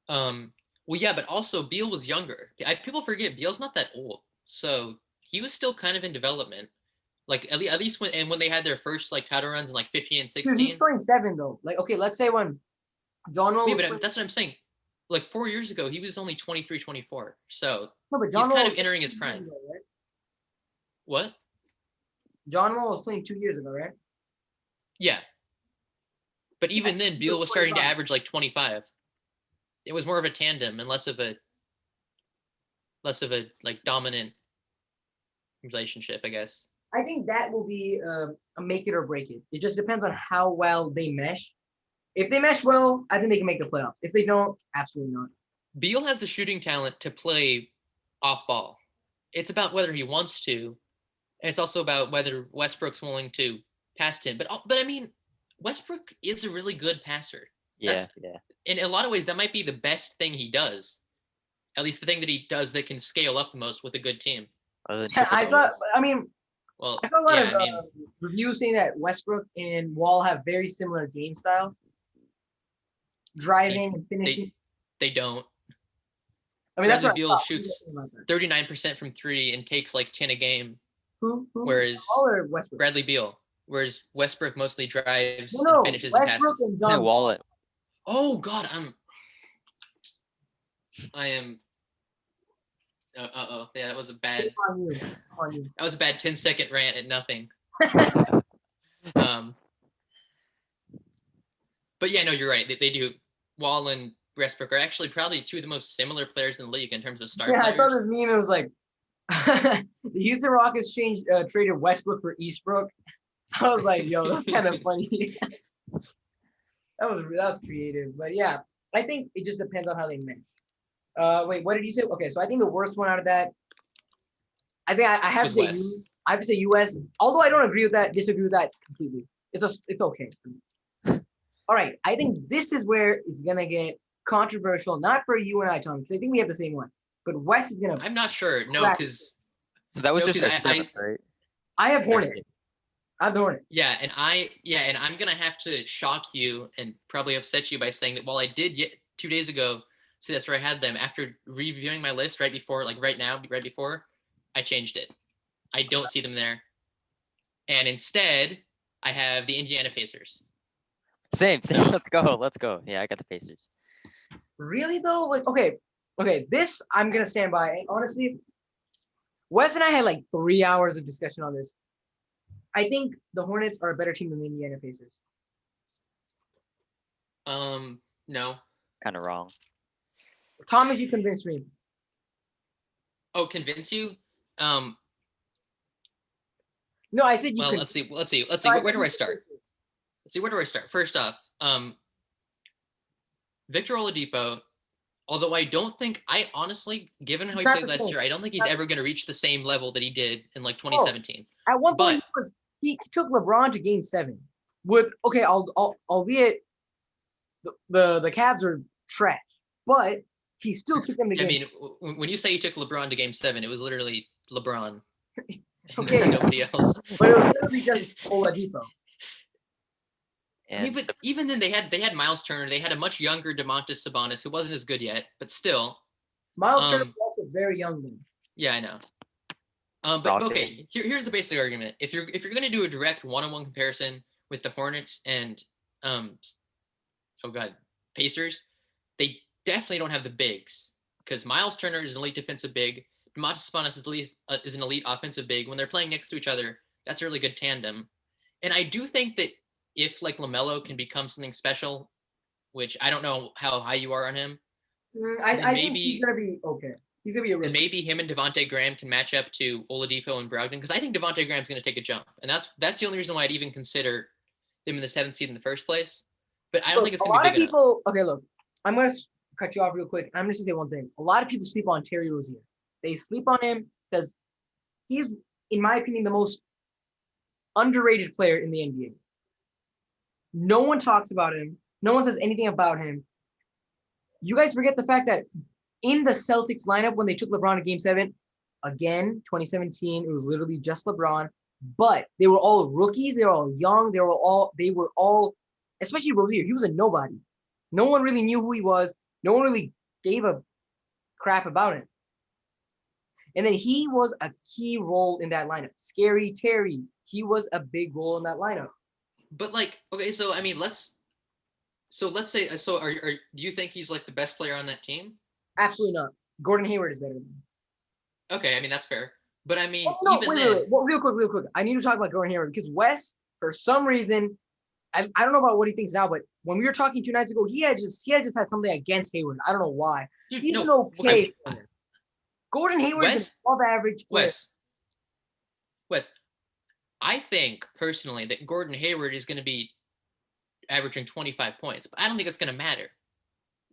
team.
Well, yeah, but also Beal was younger. People forget Beal's not that old, so he was still kind of in development. Like at least when they had their first like title runs in like 15 and 16.
Dude, he's 27 though. Like, okay, let's say when John Wall
Yeah,
was
but that's what I'm saying. Like 4 years ago, he was only 23, 24. So
no, but
he's
John
kind
Wall
of entering his prime.
ago, right?
What?
John Wall was playing 2 years ago, right?
Yeah. But even then,
he
Beal
was
was starting to
25.
average like 25. It was more of a tandem and less of a like dominant relationship, I guess.
I think that will be a make it or break it. It just depends on how well they mesh. If they mesh well, I think they can make the playoffs. If they don't, absolutely not.
Beal has the shooting talent to play off ball. It's about whether he wants to, and it's also about whether Westbrook's willing to pass to him. But I mean, Westbrook is a really good passer.
yeah.
In a lot of ways, that might be the best thing he does. At least the thing that he does that can scale up the most with a good team.
Other than
I saw.
triple-doubles.
I mean,
Well,
I saw a lot
yeah,
of reviews saying that Westbrook and Wall have very similar game styles, driving and finishing.
they don't.
I mean, that's
Bradley
what I
Beal
thought. What do you
shoots
think about that?
39% from three and takes like 10 a game.
Who?
Whereas
Wall or Westbrook?
Bradley Beal, whereas Westbrook mostly drives
No,
and finishes and
Westbrook
passes.
and John
Wallet.
Oh God, I am. Yeah, that was a bad.
On you. On you.
That was a bad 10-second rant at nothing. But yeah, no, you're right. They do. Wall and Westbrook are actually probably two of the most similar players in the league in terms of star
Yeah,
players.
I saw this meme. It was like the Houston Rockets traded Westbrook for Eastbrook. I was like, yo, that's kind of funny. that was creative, but yeah, I think it just depends on how they mesh. Wait, what did you say? Okay, so I think the worst one out of that, I think I have to say
West.
I have to say US. Although I don't disagree with that completely. It's okay. All right, I think this is where it's gonna get controversial. Not for you and I, Tom, because I think we have the same one. But West is gonna.
I'm not sure. No,
Right.
because
So that was
No,
just
'cause
our
I-
seventh, right?
I have
Or
Hornets.
sixth.
I have the Hornets.
yeah, and I'm gonna have to shock you and probably upset you by saying that while I did 2 days ago say that's where I had them, after reviewing my list right before, right before, I changed it. I don't see them there, and instead I have the Indiana Pacers.
Same. Let's go. Yeah, I got the Pacers.
Really though, like okay, this I'm gonna stand by. And honestly, Wes and I had like 3 hours of discussion on this. I think the Hornets are a better team than the Indiana Pacers.
No.
Kind of wrong.
Thomas, you convinced me.
Oh, convince you?
No, I said you
Well,
could.
let's see.
No,
Where
said
do
you
I start?
could.
Let's see. Where do I start? First off, Victor Oladipo. Although I don't think, I honestly, given how he
Not
played
the
last
same.
year, I don't think he's
Not
ever going to reach the same level that he did in like 2017.
At one point,
But-
he took LeBron to Game 7. With okay, albeit the Cavs are trash, but he still took them to
I
Game.
mean, when you say he took LeBron to Game 7, it was literally LeBron.
Okay.
Nobody else.
But it was literally just Oladipo.
I mean,
And
but even then, they had Miles Turner. They had a much younger Domantas Sabonis, who wasn't as good yet, but still.
Miles Turner
Um,
was also very young then.
Yeah, I know. But
Brogdon.
okay, here's the basic argument. If you're going to do a direct one-on-one comparison with the Hornets and Pacers, they definitely don't have the bigs, because Miles Turner is an elite defensive big. Domantas Sabonis is an elite offensive big. When they're playing next to each other, that's a really good tandem. And I do think that if like LaMelo can become something special, which I don't know how high you are on him,
I think
maybe-
he's gonna be okay. He's gonna be a
then
rookie.
maybe him and Devontae Graham can match up to Oladipo and Brogdon, because I think Devontae Graham's going to take a jump, and that's the only reason why I'd even consider them in the 7th seed in the first place. But I don't think it's
a
going to
lot
be
of
big enough.
people. Okay, look, I'm gonna cut you off real quick. I'm just gonna say one thing. A lot of people sleep on Terry Rozier. They sleep on him because he's, in my opinion, the most underrated player in the NBA. No one talks about him. No one says anything about him. You guys forget the fact that in the Celtics lineup, when they took LeBron to Game 7, again, 2017, it was literally just LeBron, but they were all rookies. They were all young. They were all, especially Rozier. He was a nobody. No one really knew who he was. No one really gave a crap about him. And then he was a key role in that lineup. Scary Terry, he was a big role in that lineup.
But like, okay, so I mean, let's say, so do you think he's like the best player on that team?
Absolutely not. Gordon Hayward is better than him.
Okay, I mean that's fair. But I mean,
Oh, no,
even
wait,
then,
wait. Well, real quick. I need to talk about Gordon Hayward because Wes, for some reason, I don't know about what he thinks now, but when we were talking 2 nights ago, he had just had something against Hayward. I don't know why.
dude,
He's
no,
an okay
Wes,
player. Gordon Hayward is
Wes-
an above average player.
Wes, I think personally that Gordon Hayward is going to be averaging 25 points, but I don't think it's going to matter.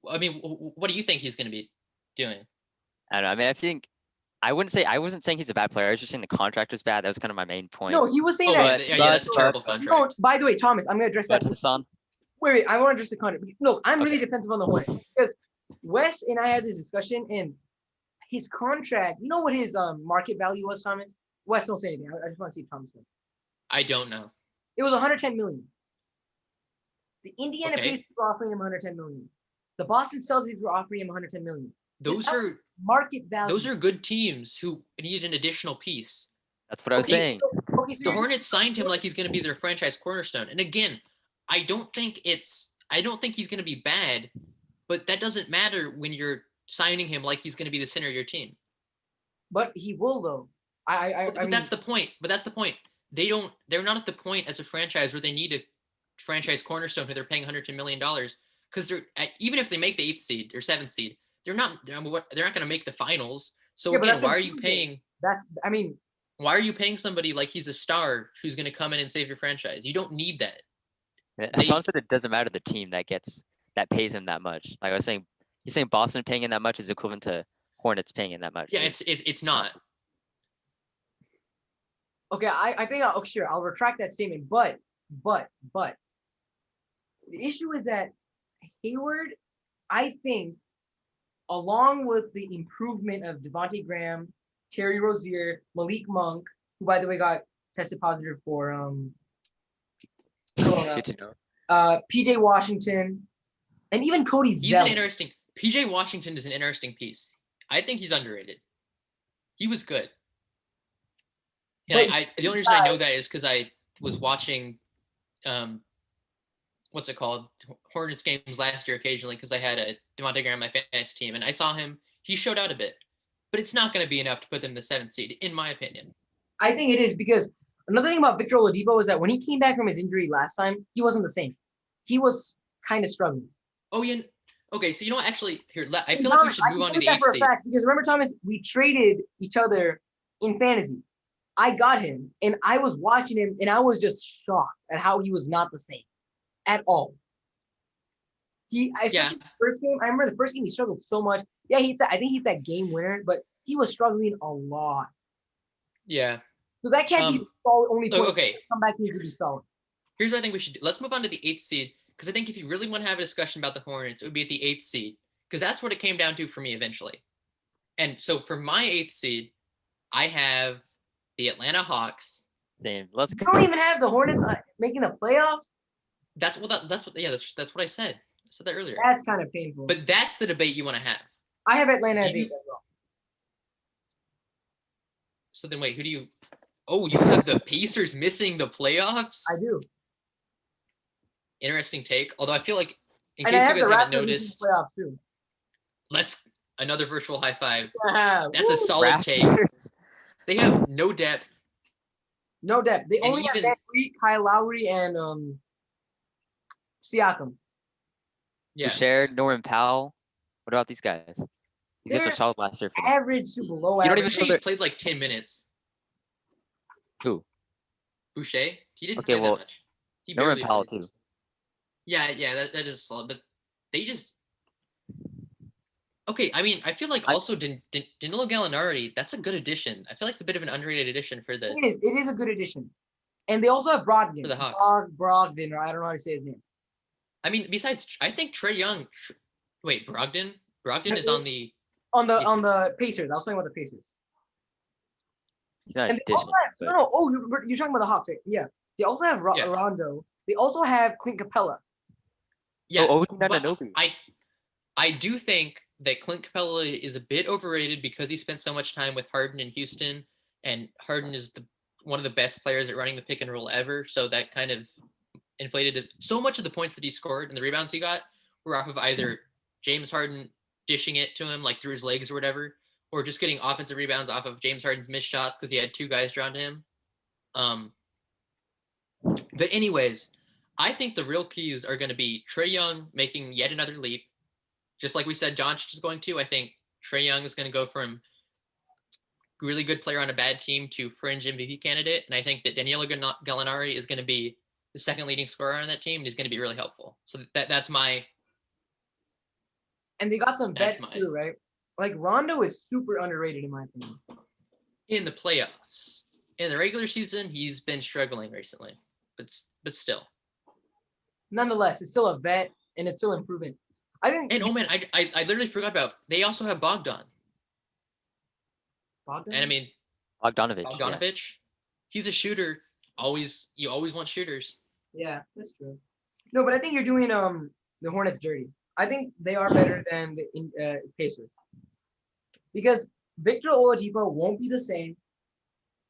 I mean, what do you think he's going to be doing?
I don't know. I mean, I wasn't saying he's a bad player. I was just saying the contract was bad. That was kind of my main point.
No, he was saying
Oh,
that.
yeah, that's a terrible
but-
contract.
No, by the way, Thomas, I'm going to address that.
But Hassan,
Wait, I want to address the contract. Look, I'm really
Okay.
defensive on the Hornets because Wes and I had this discussion, and his contract, you know what his market value was, Thomas? Wes, don't say anything. I just want to see if Thomas knows.
I don't know.
It was 110 million. The Indiana
Okay.
Pacers were offering him 110 million. The Boston Celtics were offering him 110 million.
Those
that-
are
market value.
Those are good teams who need an additional piece.
That's what I was
Okay,
saying.
Okay, so
The
you're
Hornets signed him like he's going to be their franchise cornerstone. And again, I don't think he's going to be bad, but that doesn't matter when you're signing him like he's going to be the center of your team.
but he will though. I
But
mean,
that's the point. They're not at the point as a franchise where they need a franchise cornerstone who they're paying $110 million, because even if they make the 8th seed or 7th seed, they're not going to make the finals. So
Yeah, but
again,
that's
why are you
improvement.
paying? Why are you paying somebody like he's a star who's going to come in and save your franchise? You don't need that.
Hassan said it doesn't matter the team that pays him that much. Like I was saying, he's saying Boston paying him that much is equivalent to Hornets paying him that much.
Yeah, it's not.
Okay, I think sure, I'll retract that statement. But the issue is that Hayward, I think, along with the improvement of Devontae Graham, Terry Rozier, Malik Monk, who by the way got tested positive for corona,
Good to know.
PJ Washington, and even Cody Zeller.
PJ Washington is an interesting piece. I think he's underrated. He was good. And the only reason I know that is because I was watching, what's it called, Hornets games last year occasionally, because I had a Devontae Graham on my fantasy team, and I saw him. He showed out a bit, but it's not going to be enough to put them in the 7th seed, in my opinion.
I think it is, because another thing about Victor Oladipo is that when he came back from his injury last time, he wasn't the same. He was kind of struggling.
Oh yeah. Okay, so you know what? Actually, here, I feel like we should move on to the 8th seed.
Fact, because remember, Thomas, we traded each other in fantasy. I got him, and I was watching him, and I was just shocked at how he was not the same at all. Especially the first game. I remember the first game he struggled so much. Yeah, I think he hit that game winner, but he was struggling a lot.
Yeah.
So that can't be solid. Only point.
Okay.
Comeback needs to be solid.
Here's what I think we should do. Let's move on to the 8th seed, because I think if you really want to have a discussion about the Hornets, it would be at the 8th seed, because that's what it came down to for me eventually. And so for my 8th seed, I have the Atlanta Hawks.
Same. Let's go.
You don't even have the Hornets making the playoffs.
That's what I said. I said that earlier.
That's kind of painful.
But that's the debate you want to have.
I have Atlanta as 8 as well.
So then wait, who do you? Oh, you have the Pacers missing the playoffs?
I do.
Interesting take. Although I feel like, in
And
case
I have
you guys
the
haven't
Raptors
noticed,
missing playoffs too.
let's another virtual high five.
That's
a solid take. They have no depth.
No depth. They
And
only have
even-
Van Vliet, Kyle Lowry, and Siakam.
Yeah.
Boucher, Norman Powell. What about these guys? These guys
They're
are solid last year for them.
Average to below
You don't
average.
even know
Boucher played like 10 minutes.
Who?
Boucher? He didn't
Okay,
play
well,
that much. He
Norman
barely
Powell
played.
too.
Yeah, that is solid. But they just. Okay, I mean, I feel like
I-
also Danilo Gallinari, that's a good addition. I feel like it's a bit of an underrated addition for the.
It is a good addition. And they also have Brogdon.
For the Hawks.
Brogdon, or I don't know how to say his name.
I mean, besides, I think Trae Young. Wait, Brogdon? Brogdon is on the.
On the Pacers. I was talking about the Pacers.
He's not
And
an
they also
addition.
have,
but-
no. Oh, you're talking about the Hawks, right? Yeah. They also have
Yeah.
Rondo. They also have Clint Capella.
Yeah,
Oh, OG
but
Anunoby.
I do think that Clint Capella is a bit overrated because he spent so much time with Harden in Houston, and Harden is one of the best players at running the pick and roll ever. So that kind of inflated it. So much of the points that he scored and the rebounds he got were off of either James Harden dishing it to him like through his legs or whatever, or just getting offensive rebounds off of James Harden's missed shots because he had 2 guys drawn to him. But anyways, I think the real keys are going to be Trae Young making yet another leap. Just like we said, Doncic is going to. I think Trae Young is going to go from really good player on a bad team to fringe MVP candidate. And I think that Danilo Gallinari is going to be the second leading scorer on that team, and he's going to be really helpful. So that's my.
And they got some
That's
vets
mine.
too, right? Like Rondo is super underrated in my opinion.
In the playoffs. In the regular season, he's been struggling recently, but still.
Nonetheless, it's still a vet and it's still improving. I think.
And oh man, I literally forgot about. They also have Bogdan,
Bogdan?
and I mean
Bogdanovich. yeah.
Bogdanovich. He's a shooter. You always want shooters.
Yeah, that's true. No, but I think you're doing the Hornets dirty. I think they are better than the Pacers. because Victor Oladipo won't be the same.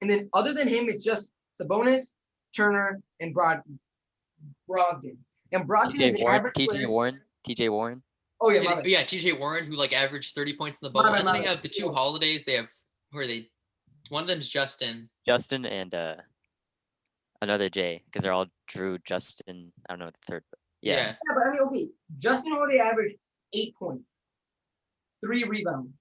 And then other than him, it's just Sabonis, Turner, and Brogdon. And Brogdon is
TJ
an
Warren,
average
TJ
player.
Warren, TJ Warren.
Oh yeah, my
Yeah,
bad.
yeah, TJ Warren, who like averaged 30 points in the
My
bubble.
bad,
And
my
then they
bad.
have the two holidays. They have who are they? One of them's Justin.
Justin and another J, because they're all Drew, Justin. I don't know the third. But yeah.
Yeah, but I mean, okay, Justin Holiday averaged 8 points, 3 rebounds.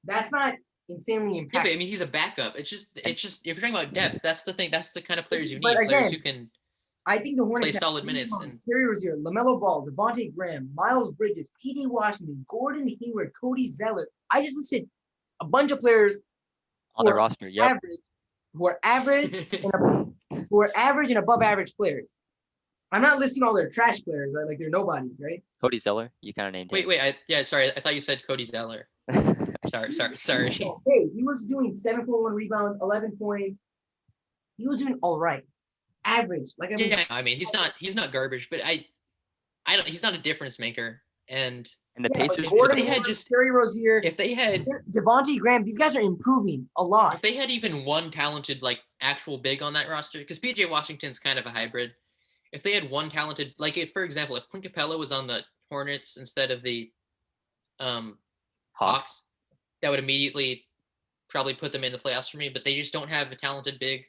That's not insanely impactful.
Yeah, but I mean he's a backup. It's just if you're talking about depth, that's the thing. That's the kind of players you
But
need. Players
again,
who can
I think the Hornets
play
have
solid minutes. And
Terry Rozier, LaMelo Ball, Devontae Graham, Miles Bridges, P.J. Washington, Gordon Hayward, Cody Zeller. I just listed a bunch of players
On the
who are
roster. Yep.
who are average and above average players. I'm not listing all their trash players, right? Like they're nobodies, right?
Cody Zeller. You kind of named him.
wait. Sorry, I thought you said Cody Zeller. Sorry.
Hey, he was doing 7.1 rebounds, 11 points. He was doing all right, average. Like I mean,
Yeah, I mean he's not garbage, but I don't. He's not a difference maker. And
And the
yeah, but
Pacers.
Gordon
they had
Hayward,
just-
Terry Rozier,
if they had
Devontae Graham, these guys are improving a lot.
if they had even one talented like actual big on that roster, because PJ Washington's kind of a hybrid. If they had one talented, like if for example, if Clint Capella was on the Hornets instead of the
Hawks.
Hawks, that would immediately probably put them in the playoffs for me. But they just don't have a talented big,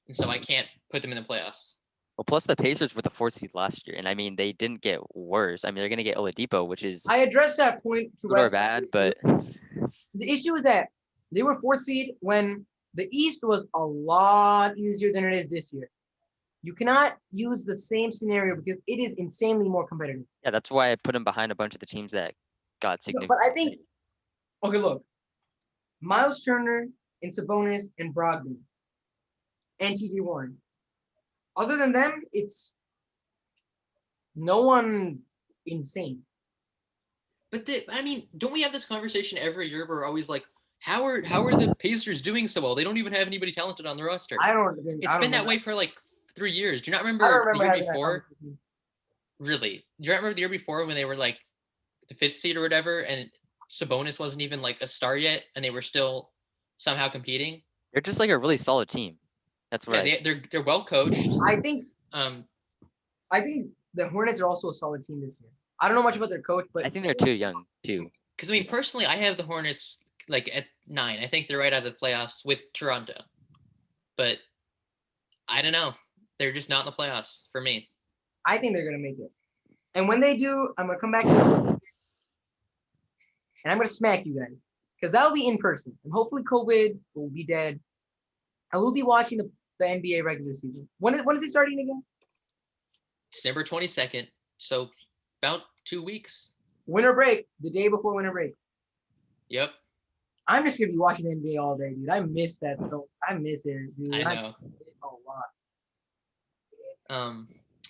and so I can't put them in the playoffs.
Well, plus the Pacers were the 4th seed last year, and I mean they didn't get worse. I mean they're gonna get Oladipo, which is
I addressed that point to
good or
Wes.
bad, but
The issue is that they were 4th seed when the East was a lot easier than it is this year. You cannot use the same scenario because it is insanely more competitive.
yeah, that's why I put him behind a bunch of the teams that got significant.
But I think, okay, look, Miles Turner and Sabonis and Brogdon and T.J. Warren. Other than them, it's no one insane.
But I mean, don't we have this conversation every year? Where we're always like, how are the Pacers doing so well? They don't even have anybody talented on the roster. It's been that way for like 3 years. Do you not remember,
I don't remember
the year
having that
before?
conversation.
Really? Do you remember the year before when they were like the 5th seed or whatever, and Sabonis wasn't even like a star yet, and they were still somehow competing?
They're just like a really solid team. That's what
Yeah, they're well coached.
I think
Um,
the Hornets are also a solid team this year. I don't know much about their coach, but
I think they're too young too.
because I mean, personally, I have the Hornets like at 9. I think they're right out of the playoffs with Toronto, but I don't know. They're just not in the playoffs for me.
I think they're gonna make it. And when they do, I'm gonna come back to and I'm gonna smack you guys because that'll be in person. And hopefully COVID will be dead. I will be watching the NBA regular season. When is it starting again?
December 22nd, so about 2 weeks.
Winter break, the day before winter break.
Yep,
I'm just gonna be watching the NBA all day, dude. I miss that. So I miss it, dude.
I know.
miss it a lot.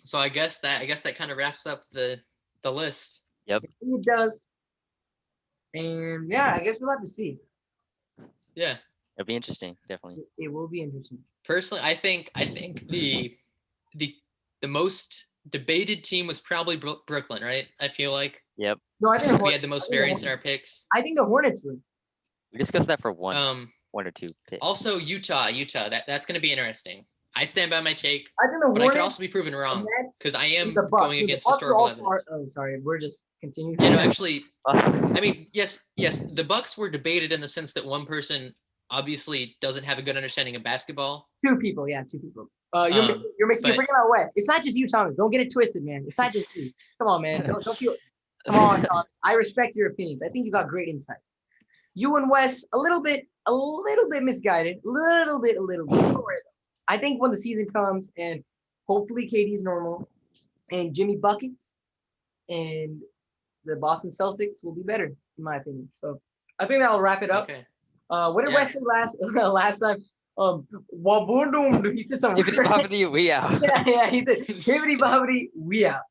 So I guess that kind of wraps up the list.
It does. And yeah, I guess we'll have to see.
Yeah.
It'll be interesting, definitely.
It will be interesting.
Personally, I think the most debated team was probably Brooklyn, right? I feel like
Yep.
No, I think
since
the
we
Hornets,
had the most
I think the
variance in our picks.
I think the Hornets would.
We discussed that for one or two picks.
Also Utah. That's going to be interesting. I stand by my take,
I think the
but I
Hornets.
could also be proven wrong
Nets,
because I am
the Bucks.
going
Dude,
against
the Bucks are
historical
all
evidence.
Oh, sorry. We're just continuing.
Yeah, no, actually, I mean, yes, the Bucks were debated in the sense that one person obviously doesn't have a good understanding of basketball.
Two people. You're missing. You're
but-
forgetting about West. It's not just you, Thomas. Don't get it twisted, man. It's not just you. Come on, man. Don't feel. Come on, Thomas. I respect your opinions. I think you got great insight. You and Wes, a little bit misguided. A little bit. Don't worry, though. I think when the season comes and hopefully KD's normal and Jimmy buckets and the Boston Celtics will be better, in my opinion. So I think that'll wrap it up.
Okay.
What did Wes say last time? Wabundum. He said something.
Hibbity bobbity, we out.
Yeah, he said, hibbity bobbity, we out.